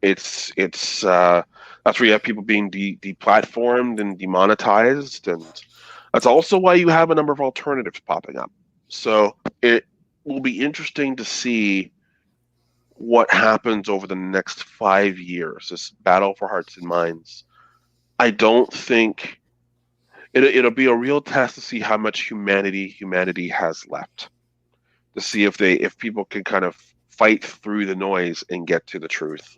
It's that's where you have people being deplatformed and demonetized, and that's also why you have a number of alternatives popping up. So it will be interesting to see what happens over the next 5 years, this battle for hearts and minds. I don't think it'll be a real test to see how much humanity has left, to see if people can kind of fight through the noise and get to the truth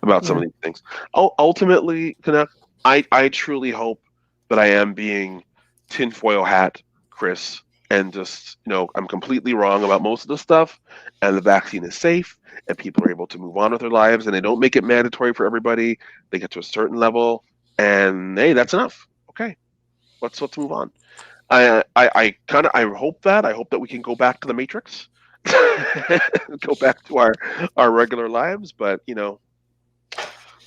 about some of these things. Ultimately, Canuck, I truly hope that I am being tinfoil hat Chris, and just I'm completely wrong about most of the stuff, and the vaccine is safe, and people are able to move on with their lives, and they don't make it mandatory for everybody. They get to a certain level, and hey, that's enough. Okay, let's move on. I hope that we can go back to the Matrix, go back to our regular lives, but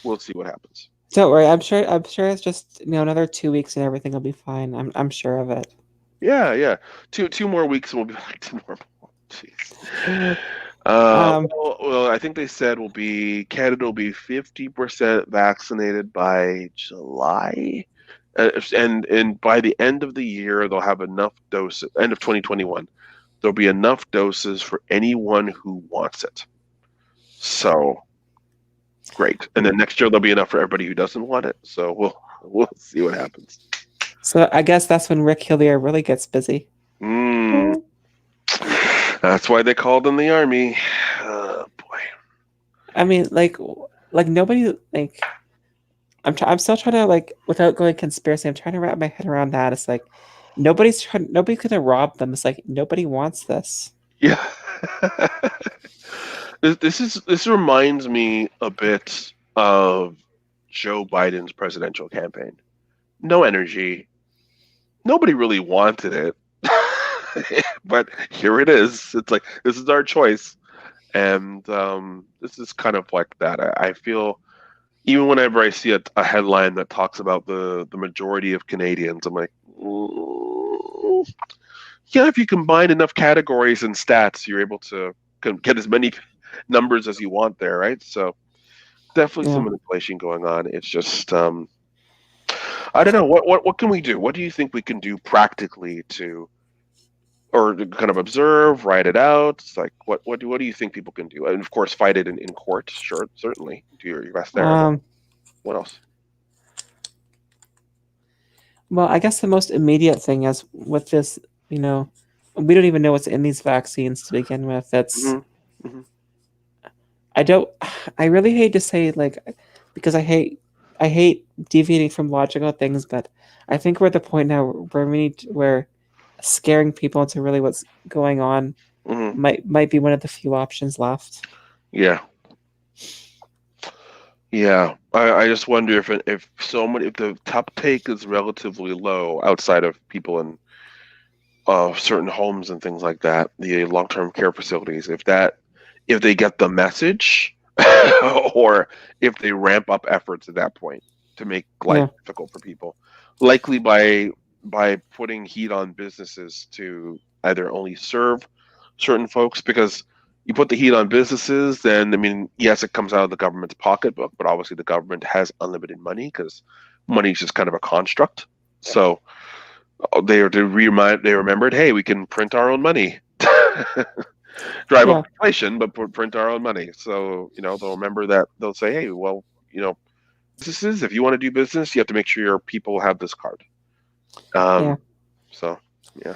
we'll see what happens. Don't worry, I'm sure it's just another 2 weeks and everything will be fine. I'm sure of it. Yeah. Two more weeks and we'll be back to normal. Jeez. Well, I think they said Canada will be 50% vaccinated by July, and by the end of the year they'll have enough doses. End of 2021, there'll be enough doses for anyone who wants it. So great, and then next year there'll be enough for everybody who doesn't want it. So we'll see what happens. So I guess that's when Rick Hillier really gets busy. That's why they called in the army. Boy. I mean, like nobody, like, I'm still trying to, without going conspiracy, I'm trying to wrap my head around that. It's like nobody could have robbed them. It's like nobody wants this. Yeah. This reminds me a bit of Joe Biden's presidential campaign. No energy. Nobody really wanted it. But here it is. It's like, this is our choice. And this is kind of like that. I feel, even whenever I see a headline that talks about the majority of Canadians, I'm like, yeah, if you combine enough categories and stats, you're able to get as many numbers as you want there, right? So definitely some manipulation going on. It's just, I don't know. What can we do? What do you think we can do practically or to kind of observe, write it out? It's like, what do you think people can do? And of course, fight it in court. Sure, certainly. Do your best there. What else? Well, I guess the most immediate thing is with this, we don't even know what's in these vaccines to begin with. That's, I really hate to say, because I hate deviating from logical things, but I think we're at the point now where scaring people into really what's going on might be one of the few options left. Yeah. I just wonder if the uptake is relatively low outside of people in certain homes and things like that, the long-term care facilities, if they get the message or if they ramp up efforts at that point to make life difficult for people, likely by putting heat on businesses to either only serve certain folks, because you put the heat on businesses, then, I mean, yes, it comes out of the government's pocketbook, but obviously the government has unlimited money because money is just kind of a construct. So they remembered, hey, we can print our own money. drive Yeah. up inflation, but print our own money. So they'll remember that. They'll say, hey, well, businesses, if you want to do business, you have to make sure your people have this card. Yeah. So yeah.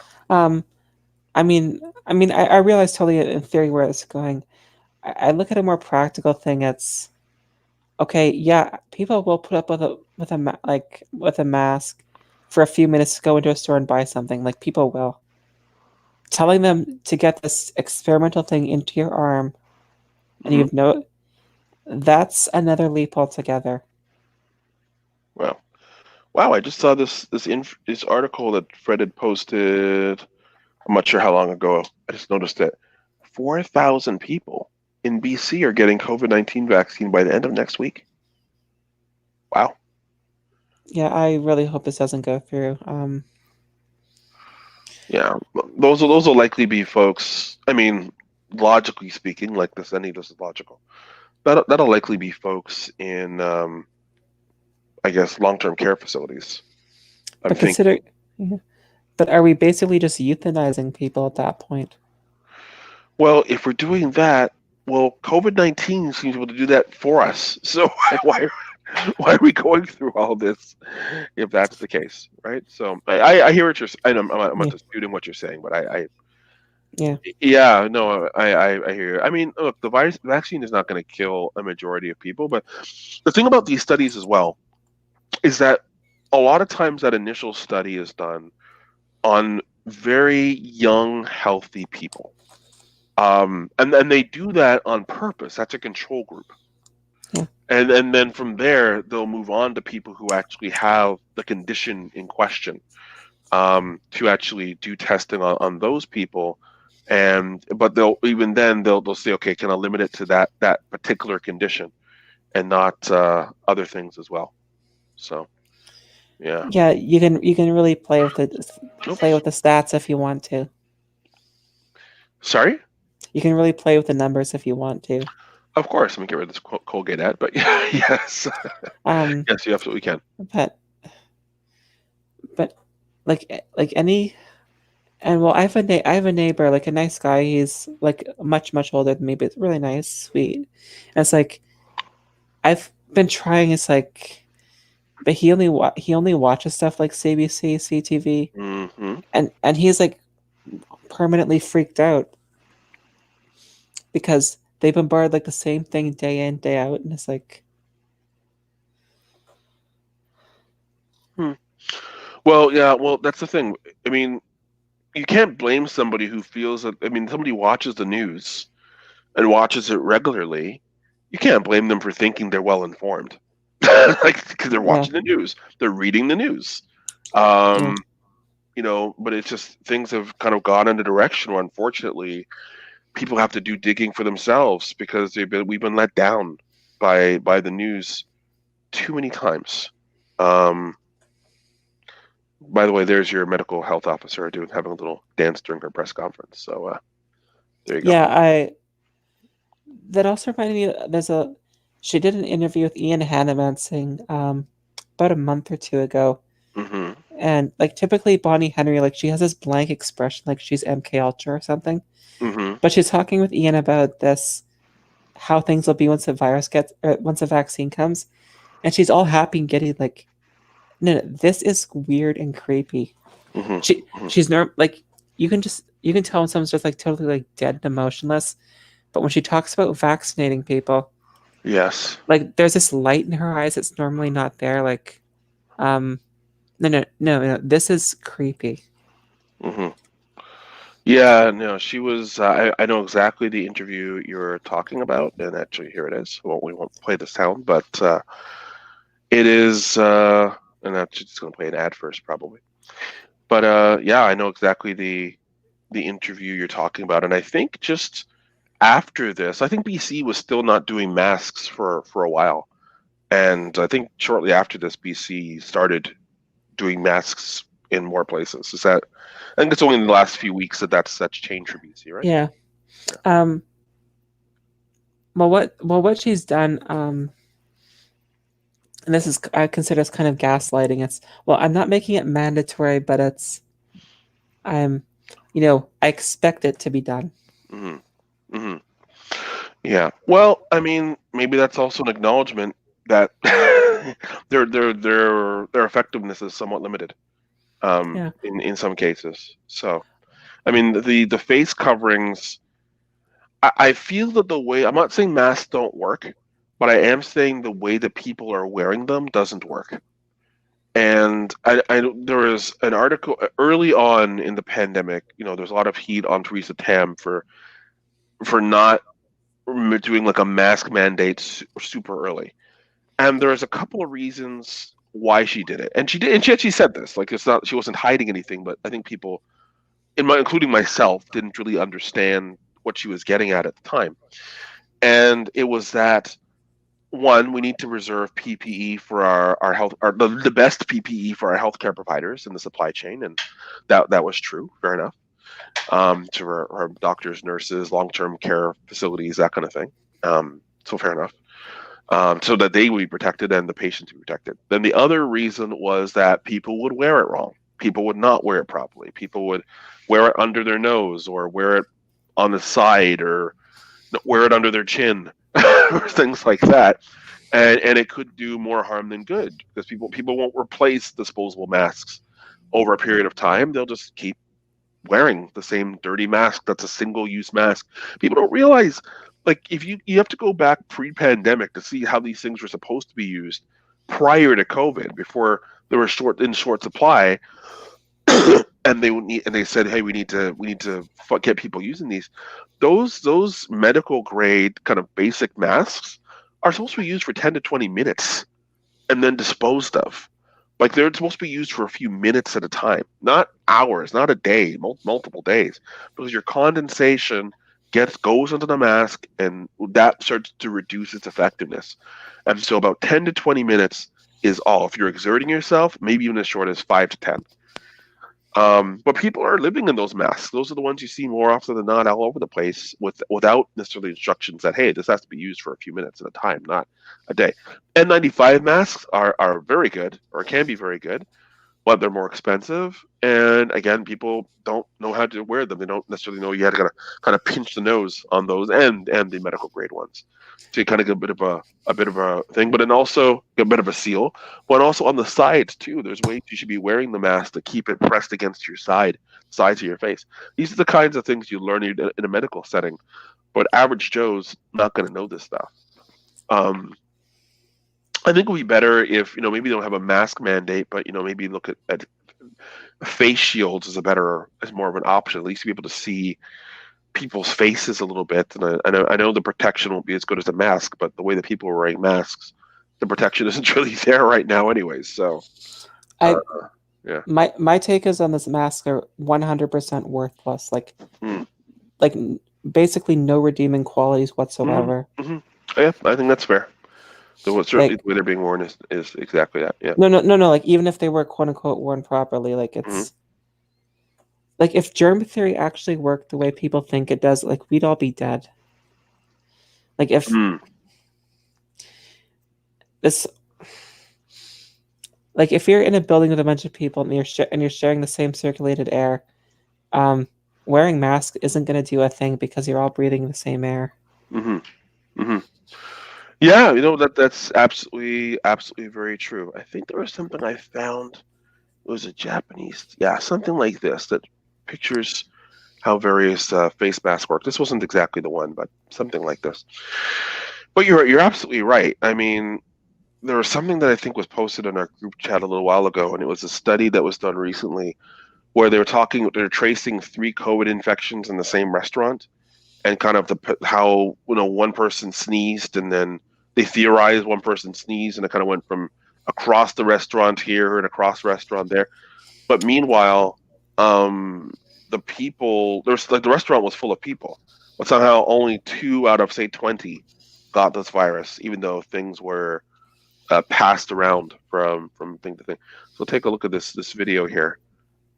I mean, I realize totally in theory where it's going. I look at a more practical thing. It's okay. Yeah, people will put up with a mask for a few minutes to go into a store and buy something. Like people will. Telling them to get this experimental thing into your arm, and Mhm. that's another leap altogether. Wow! I just saw this article that Fred had posted. I'm not sure how long ago. I just noticed that 4,000 people in BC are getting COVID-19 vaccine by the end of next week. Wow. Yeah, I really hope this doesn't go through. Yeah, those will likely be folks. I mean, logically speaking, like this, any of this is logical. That'll likely be folks in, I guess, long-term care facilities. I'm thinking. Yeah. But are we basically just euthanizing people at that point? Well, if we're doing that, well, COVID-19 seems able to do that for us. So why are we going through all this if that's the case, right? So I hear what you're. I'm not disputing what you're saying, but yeah, no, I hear you. I mean, look, the vaccine is not going to kill a majority of people, but the thing about these studies as well is that a lot of times that initial study is done on very young, healthy people. And they do that on purpose. That's a control group. Yeah. And then from there, they'll move on to people who actually have the condition in question, to actually do testing on those people. But they'll say, okay, can I limit it to that particular condition and not other things as well? So yeah. Yeah, you can really play with the stats if you want to. Sorry? You can really play with the numbers if you want to. Of course, let me get rid of this Colgate ad, but yes. Yes, you absolutely can. But like any, and well, I have a neighbor, like a nice guy. He's like much older than me, but really nice, sweet. And it's like I've been trying. It's like, but he only watches stuff like CBC, CTV, Mm-hmm. and he's like permanently freaked out because they bombard like the same thing day in, day out, and it's like. Well, yeah, well, that's the thing. I mean, you can't blame somebody who feels that. I mean, somebody watches the news and watches it regularly. You can't blame them for thinking they're well informed, like because they're watching the news, they're reading the news. But it's just things have kind of gone in a direction where, unfortunately, people have to do digging for themselves because we've been let down by the news too many times. By the way, there's your medical health officer having a little dance during her press conference. So there you go. Yeah, that also reminded me. She did an interview with Ian Hannamansing about a month or two ago, Mm-hmm. and like typically Bonnie Henry, like she has this blank expression, like she's MK Ultra or something. Mm-hmm. But she's talking with Ian about this, how things will be once once a vaccine comes, and she's all happy and giddy, like, no, this is weird and creepy. Mm-hmm. She's like, you can tell when someone's just like totally like dead and emotionless, but when she talks about vaccinating people, yes, like there's this light in her eyes that's normally not there. Like, no, this is creepy. Mm-hmm. Yeah, no, she was. I know exactly the interview you're talking about, and actually here it is. Well, we won't play the sound, but it is. And I'm just going to play an ad first, probably. But yeah, I know exactly the interview you're talking about, and I think just after this, I think BC was still not doing masks for a while, and I think shortly after this, BC started doing masks in more places. Is that? I think it's only in the last few weeks that's changed for BC, right? Yeah. Well, what she's done, and this is I consider as kind of gaslighting. I'm not making it mandatory, but I expect it to be done. Mm-hmm. Hmm. Yeah. Well, I mean, maybe that's also an acknowledgement that their effectiveness is somewhat limited. Yeah. In some cases. So, I mean, the face coverings. I feel that the way I'm not saying masks don't work, but I am saying the way that people are wearing them doesn't work. And there was an article early on in the pandemic. There's a lot of heat on Theresa Tam for not doing like a mask mandate super early. And there's a couple of reasons why she did it. And she actually said this. Like it's not she wasn't hiding anything, but I think people including myself didn't really understand what she was getting at the time. And it was that one, we need to reserve PPE for our health, the best PPE for our healthcare providers in the supply chain, and that was true. Fair enough. To our doctors, nurses, long-term care facilities, that kind of thing. So fair enough. So that they would be protected and the patients would be protected. Then the other reason was that people would wear it wrong. People would not wear it properly. People would wear it under their nose or wear it on the side or wear it under their chin or things like that. And it could do more harm than good because people won't replace disposable masks over a period of time. They'll just keep wearing the same dirty mask that's a single-use mask. People don't realize, like, if you have to go back pre-pandemic to see how these things were supposed to be used prior to COVID, before they were in short supply, and they said, hey, we need to get people using these. Those medical grade kind of basic masks are supposed to be used for 10 to 20 minutes and then disposed of. Like they're supposed to be used for a few minutes at a time, not hours, not a day, multiple days, because your condensation goes into the mask and that starts to reduce its effectiveness. And so about 10 to 20 minutes is all. If you're exerting yourself, maybe even as short as 5 to 10. But people are living in those masks. Those are the ones you see more often than not all over the place without necessarily instructions that, hey, this has to be used for a few minutes at a time, not a day. N95 masks are very good or can be very good, but they're more expensive. And again, people don't know how to wear them. They don't necessarily know you had to kind of pinch the nose on those and the medical grade ones. So you kind of get a bit of a thing, but then also a bit of a seal. But also on the sides too, there's ways you should be wearing the mask to keep it pressed against your sides of your face. These are the kinds of things you learn in a medical setting, but average Joe's not going to know this stuff. I think it would be better if maybe they don't have a mask mandate, but maybe look at face shields is more of an option. At least to be able to see people's faces a little bit. And I know the protection won't be as good as a mask, but the way that people are wearing masks, the protection isn't really there right now, anyways. So, yeah. My take is on this mask are 100% worthless. Like basically no redeeming qualities whatsoever. Mm-hmm. Yeah, I think that's fair. Certainly the way they're being worn is exactly that. Yeah. No. Like even if they were quote unquote worn properly, like it's like if germ theory actually worked the way people think it does, like we'd all be dead. Like if if you're in a building with a bunch of people and you're sharing the same circulated air, wearing masks isn't going to do a thing because you're all breathing the same air. Yeah, that's absolutely very true. I think there was something I found. It was a Japanese, something like this that pictures how various face masks work. This wasn't exactly the one, but something like this. But you're absolutely right. I mean, there was something that I think was posted in our group chat a little while ago, and it was a study that was done recently where they're tracing 3 COVID infections in the same restaurant, and kind of how one person sneezed, and then they theorized one person sneezed, and it kind of went from across the restaurant here and across the restaurant there. But meanwhile, the restaurant was full of people, but somehow only 2 out of say 20 got this virus, even though things were passed around from thing to thing. So take a look at this video here,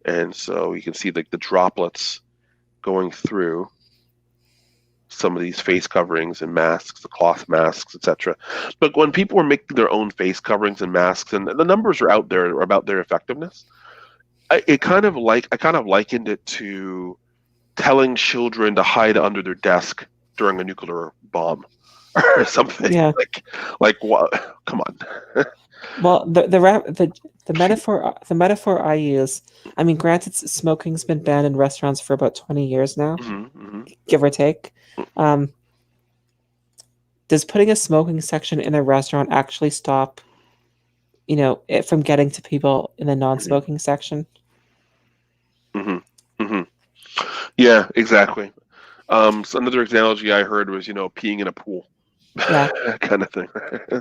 and so you can see the droplets going through some of these face coverings and masks, the cloth masks, etc. But when people were making their own face coverings and masks, and the numbers are out there about their effectiveness, I kind of likened it to telling children to hide under their desk during a nuclear bomb or something. Yeah. Like what? Come on. Well, the metaphor I use, I mean, granted, smoking's been banned in restaurants for about 20 years now, give or take. Does putting a smoking section in a restaurant actually stop, it from getting to people in the non-smoking section? Yeah, exactly. So another analogy I heard was, peeing in a pool. Yeah. Kind of thing.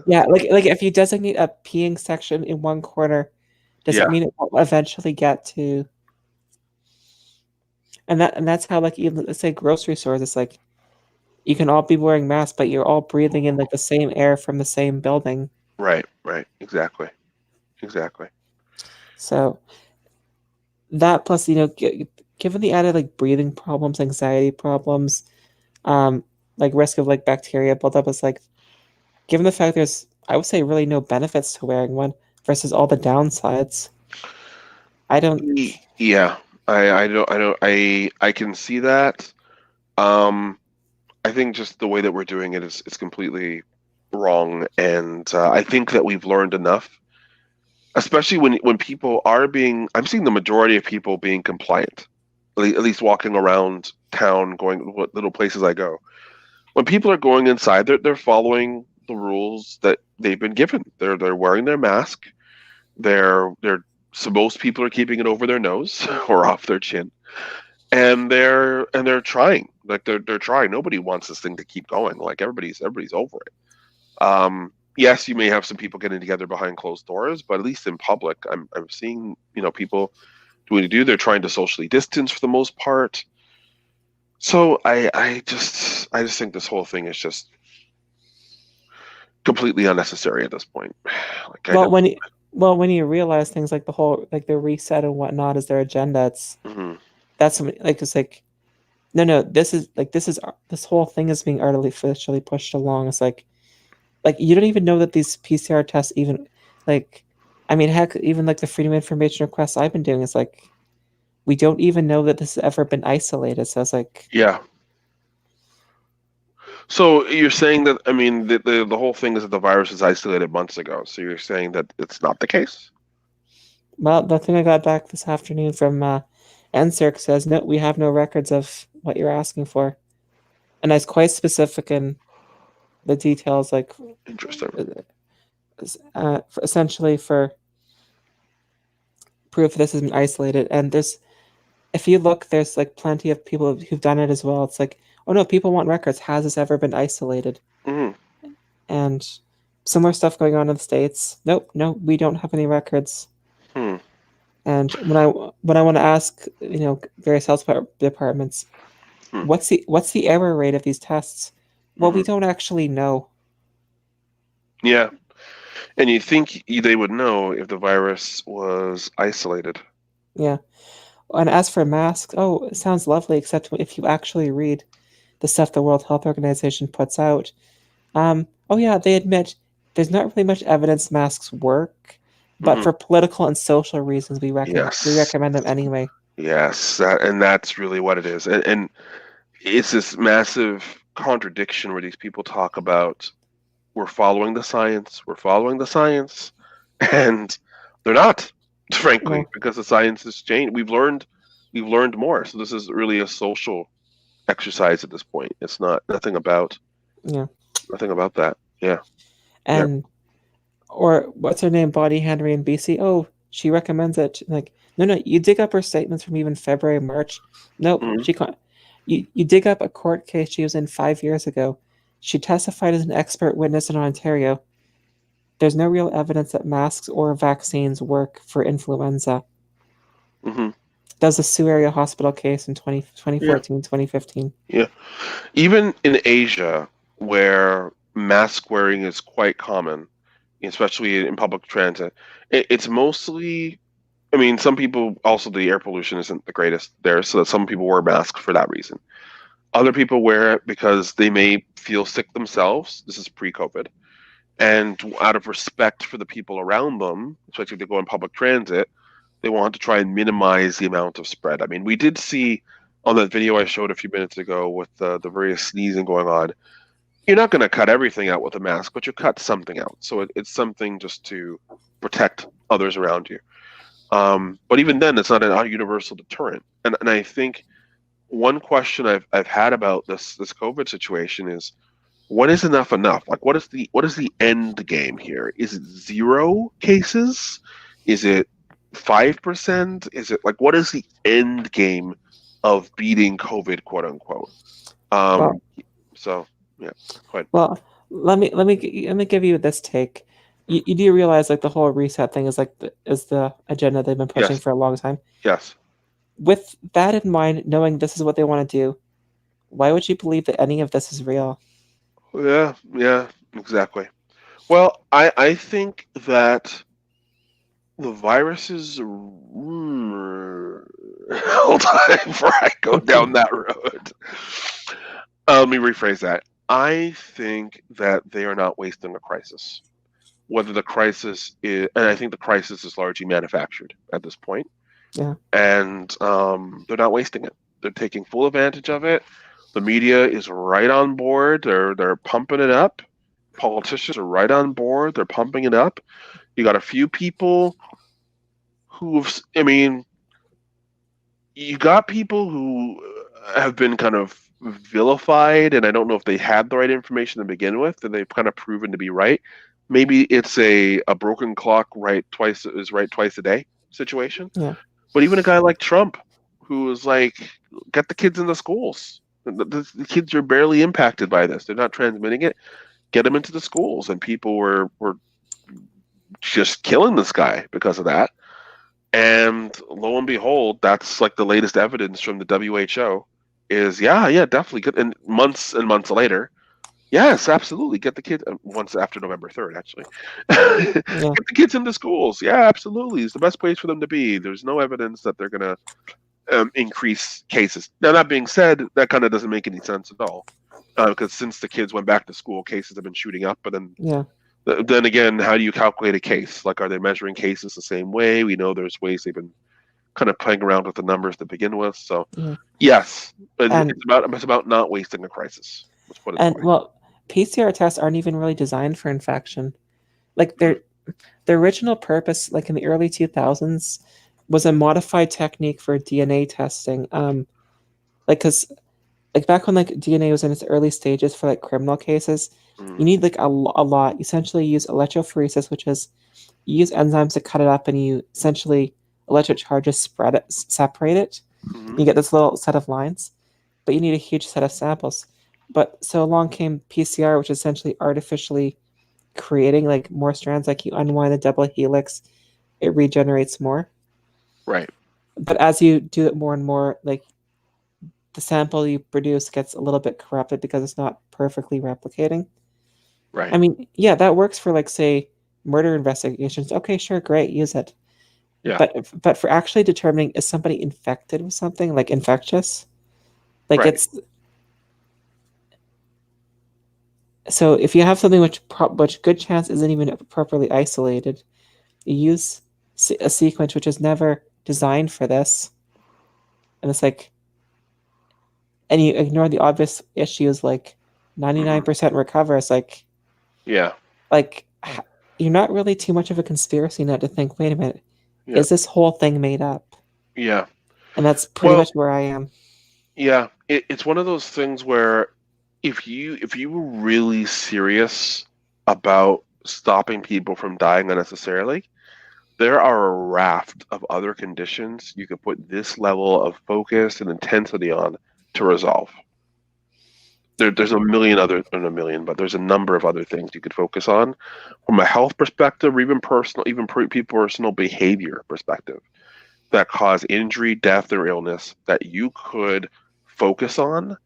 Yeah, like if you designate a peeing section in one corner, does Yeah. it mean it will eventually get to? And that's how, like, even let's say grocery stores, it's like you can all be wearing masks, but you're all breathing in like the same air from the same building. Right. Exactly. So that plus, given the added like breathing problems, anxiety problems, like risk of like bacteria buildup, is like, given the fact there's, I would say, really no benefits to wearing one versus all the downsides. I don't. Yeah, I can see that. I think just the way that we're doing it is completely wrong, and I think that we've learned enough, especially when people are being. I'm seeing the majority of people being compliant, at least walking around town, going what little places I go. When people are going inside, they're following the rules that they've been given. They're wearing their mask. They're so most people are keeping it over their nose or off their chin, and they're trying. Like they're trying. Nobody wants this thing to keep going. Like everybody's over it. Yes, you may have some people getting together behind closed doors, but at least in public, I'm seeing people doing do. They're trying to socially distance for the most part. So I just think this whole thing is just completely unnecessary at this point. Well, when you realize things like the whole like the reset and whatnot is their agenda, that's like it's like no, this whole thing is being artificially pushed along. It's like you don't even know that these PCR tests even like, I mean, heck, even like the freedom of information requests I've been doing is like, we don't even know that this has ever been isolated. So it's like, yeah. So you're saying that, I mean, the whole thing is that the virus was isolated months ago. So you're saying that it's not the case? well, the thing I got back this afternoon from NSERC says, no, we have no records of what you're asking for. And it's quite specific in the details, like, Interesting. Essentially for proof this has been isolated. And if you look, there's like plenty of people who've done it as well. It's like, oh no, people want records. Has this ever been isolated? And similar stuff going on in the States. Nope, no, we don't have any records. And when I want to ask, various health departments, what's the error rate of these tests? Well, we don't actually know. Yeah, and you'd think they would know if the virus was isolated. Yeah. And as for masks, oh, it sounds lovely, except if you actually read the stuff the World Health Organization puts out, oh yeah, they admit there's not really much evidence masks work, but for political and social reasons, we recommend them anyway. Yes, that's really what it is, and it's this massive contradiction where these people talk about we're following the science, and they're not, frankly, because the science has changed. We've learned more. So this is really a social exercise at this point. It's nothing about that. Yeah. And or what's her name? Body Henry in BC. Oh, she recommends it. Like, no, you dig up her statements from even February, March. Nope, she can't. You dig up a court case she was in 5 years ago. She testified as an expert witness in Ontario. There's no real evidence that masks or vaccines work for influenza. That was the Sioux Area Hospital case in 2014, 2015. Yeah. Even in Asia, where mask wearing is quite common, especially in public transit, it's mostly, I mean, some people, also the air pollution isn't the greatest there, so that some people wear masks for that reason. Other people wear it because they may feel sick themselves. This is pre-COVID. And out of respect for the people around them, especially if they go on public transit, they want to try and minimize the amount of spread. I mean, we did see on that video I showed a few minutes ago with the various sneezing going on, you're not going to cut everything out with a mask, but you cut something out. So it's something just to protect others around you. But even then, it's not a universal deterrent. And I think one question I've had about this COVID situation is, when is enough enough? Like, what is the end game here? Is it 0 cases? Is it 5%? Is it like, what is the end game of beating COVID, quote unquote? Well, So yeah, go ahead. well, let me give you this take. You do realize like the whole reset thing is like is the agenda they've been pushing Yes. for a long time. Yes. With that in mind, knowing this is what they want to do, why would you believe that any of this is real? Yeah, exactly. Well, I think that the viruses. Hold on before I go down that road. Let me rephrase that. I think that they are not wasting a crisis. Whether the crisis is, and I think the crisis is largely manufactured at this point. Yeah. And they're not wasting it. They're taking full advantage of it. The media is right on board. They're pumping it up. Politicians are right on board. They're pumping it up. You got a few people you got people who have been kind of vilified, and I don't know if they had the right information to begin with, and they've kind of proven to be right. Maybe it's a broken clock right twice a day situation. Yeah. But even a guy like Trump, who was like, get the kids in the schools. The kids are barely impacted by this. They're not transmitting it. Get them into the schools. And people were just killing this guy because of that. And lo and behold, that's like the latest evidence from the WHO is, yeah, definitely good. And months later, yes, absolutely. Get the kids once after November 3rd, actually. Get the kids into schools. Yeah, absolutely. It's the best place for them to be. There's no evidence that they're going to increase cases. Now, that being said, that kind of doesn't make any sense at all. Because since the kids went back to school, cases have been shooting up. But then again, how do you calculate a case? Like, are they measuring cases the same way? We know there's ways they've been kind of playing around with the numbers to begin with. So, yes, it's about not wasting a crisis. Let's put it that way. Well, PCR tests aren't even really designed for infection. Like their original purpose, like in the early 2000s, was a modified technique for DNA testing. Because back when like DNA was in its early stages for like criminal cases, you need like a lot. You essentially use electrophoresis, which is you use enzymes to cut it up, and you essentially electric charges separate it. You get this little set of lines, but you need a huge set of samples. But so along came PCR, which is essentially artificially creating like more strands. Like you unwind the double helix, it regenerates more. Right. But as you do it more and more, like the sample you produce gets a little bit corrupted because it's not perfectly replicating. Right. I mean, yeah, that works for like say murder investigations. Okay, sure, great, use it. Yeah. But for actually determining is somebody infected with something like infectious, like right. it's. So if you have something which good chance isn't even properly isolated, you use a sequence which is never designed for this, and it's like, and you ignore the obvious issues like 99% recover. It's like, like you're not really too much of a conspiracy nut to think, wait a minute, is this whole thing made up? Yeah, and that's pretty much where I am. Yeah, it's one of those things where if you were really serious about stopping people from dying unnecessarily, there are a raft of other conditions you could put this level of focus and intensity on to resolve. There's a million other, not a million, but there's a number of other things you could focus on from a health perspective, or even personal behavior perspective that cause injury, death, or illness that you could focus on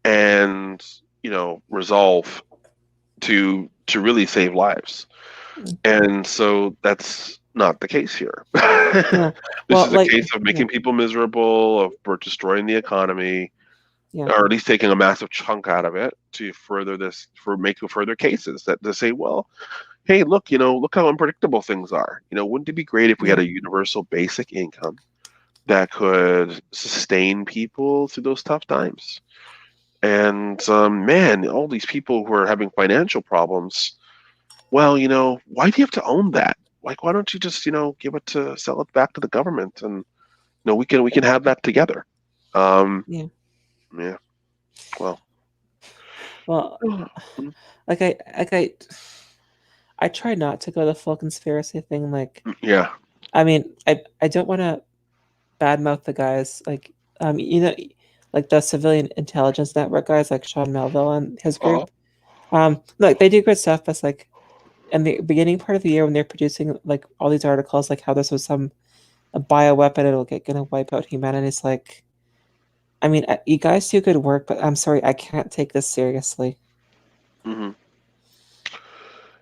and resolve to really save lives. And so that's not the case here. This is a case of making people miserable, of destroying the economy, or at least taking a massive chunk out of it to make further cases that to say, well, hey, look how unpredictable things are. Wouldn't it be great if we had a universal basic income that could sustain people through those tough times. And man, all these people who are having financial problems, well, why do you have to own that? Like, why don't you just, sell it back to the government, and we can have that together. Yeah. Yeah. Well. Well, like I try not to go the full conspiracy thing. Like, Yeah. I mean, I don't want to badmouth the guys like like the civilian intelligence network guys like Sean Melville and his group. Look, they do good stuff, but it's like in the beginning part of the year when they're producing like all these articles like how this was a bioweapon, it'll gonna wipe out humanity. It's like, I mean, you guys do good work, but I'm sorry, I can't take this seriously. Hmm.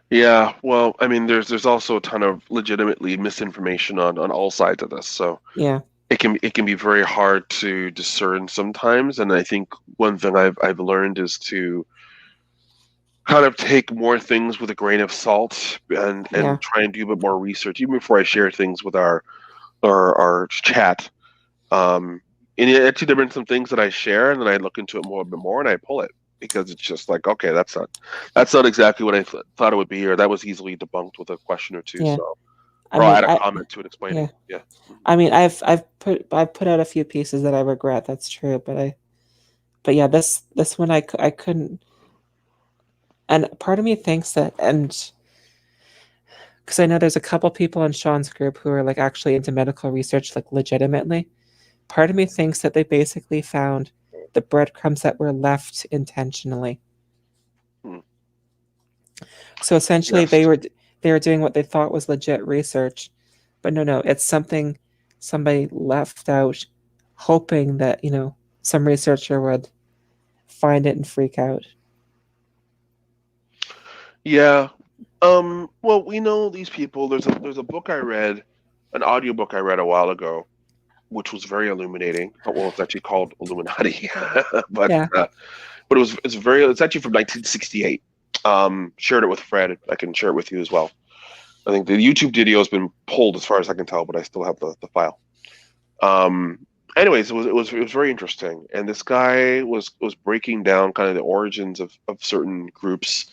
Yeah. Well, I mean, there's also a ton of legitimately misinformation on all sides of this, so Yeah, it can be very hard to discern sometimes. And I think one thing I've learned is to kind of take more things with a grain of salt, and yeah, try and do a bit more research even before I share things with our chat. Um, and actually, there have been some things that I share, and then I look into it a bit more, and I pull it because it's just like, okay, that's not exactly what I thought it would be, or that was easily debunked with a question or two. yeah. So, I or I'll mean, add a comment to it explaining. yeah. Yeah. I mean, I've put out a few pieces that I regret. That's true, but yeah, this one I couldn't. And part of me thinks that, and because I know there's a couple people in Sean's group who are like actually into medical research, like legitimately. Part of me thinks that they basically found the breadcrumbs that were left intentionally. Hmm. So essentially, Yes. they were doing what they thought was legit research, but no, it's something somebody left out, hoping that some researcher would find it and freak out. Yeah. Well, we know these people. There's a book I read, an audiobook I read a while ago, which was very illuminating. Well, it's actually called Illuminati, but Yeah, it's actually from 1968. Shared it with Fred. I can share it with you as well. I think the YouTube video has been pulled as far as I can tell, but I still have the file. Um, anyways, it was very interesting, and this guy was breaking down kind of the origins of certain groups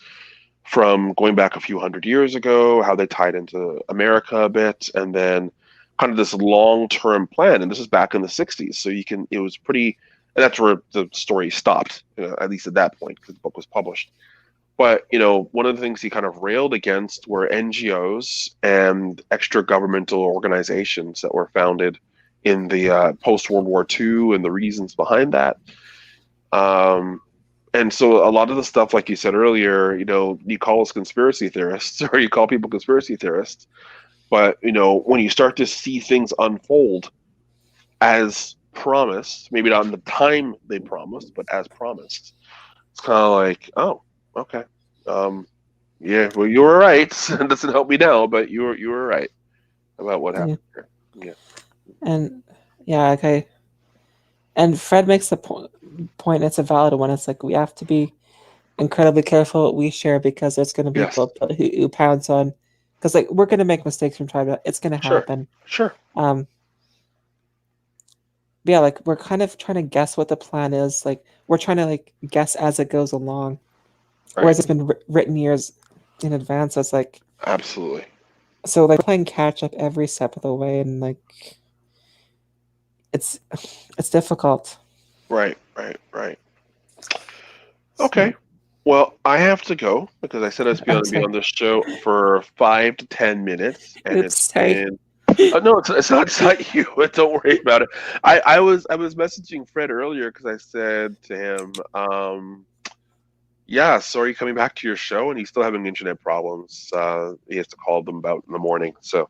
from going back a few hundred years ago, how they tied into America a bit, and then kind of this long-term plan. And this is back in the 60s, so it was pretty, and that's where the story stopped, at least at that point, because the book was published. But one of the things he kind of railed against were NGOs and extra governmental organizations that were founded in the post World War II, and the reasons behind that. Um, and so a lot of the stuff, like you said earlier, you call us conspiracy theorists, or you call people conspiracy theorists. But when you start to see things unfold as promised, maybe not in the time they promised, but as promised, it's kind of like, oh, okay. Yeah, well, you were right. It doesn't help me now, but you were right about what yeah, happened here. Yeah. and yeah, okay. And Fred makes the point. It's a valid one. It's like we have to be incredibly careful what we share because there's going to be Yes. people who pounce on. Because like we're going to make mistakes from time to time. It's going to Sure. happen. Sure. Yeah, like we're kind of trying to guess what the plan is. Like we're trying to like guess as it goes along, Right. whereas it's been written years in advance. So it's like Absolutely. so like playing catch up every step of the way, and like it's it's difficult. Right. Right. Right. So, Okay. Well, I have to go because I said I was going I'm to be sorry. on this show for 5 to 10 minutes, and Oops, it's sorry. been. Oh, no, it's not you. Don't worry about it. I was messaging Fred earlier because I said to him, yeah, sorry, coming back to your show, and he's still having internet problems. He has to call them about in the morning, so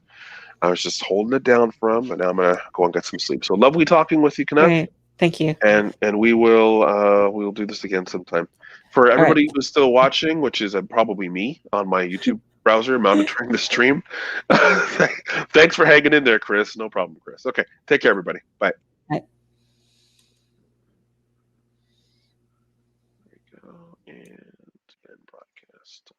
I was just holding it down for him, and now I'm gonna go and get some sleep. So lovely talking with you, Canuck, Great. Thank you. and we will do this again sometime. For All right. everybody who's still watching, which is probably me on my YouTube browser monitoring the stream, thanks for hanging in there, Chris. No problem, Chris. Okay, take care, everybody. Bye. Bye. There we go, and end broadcast.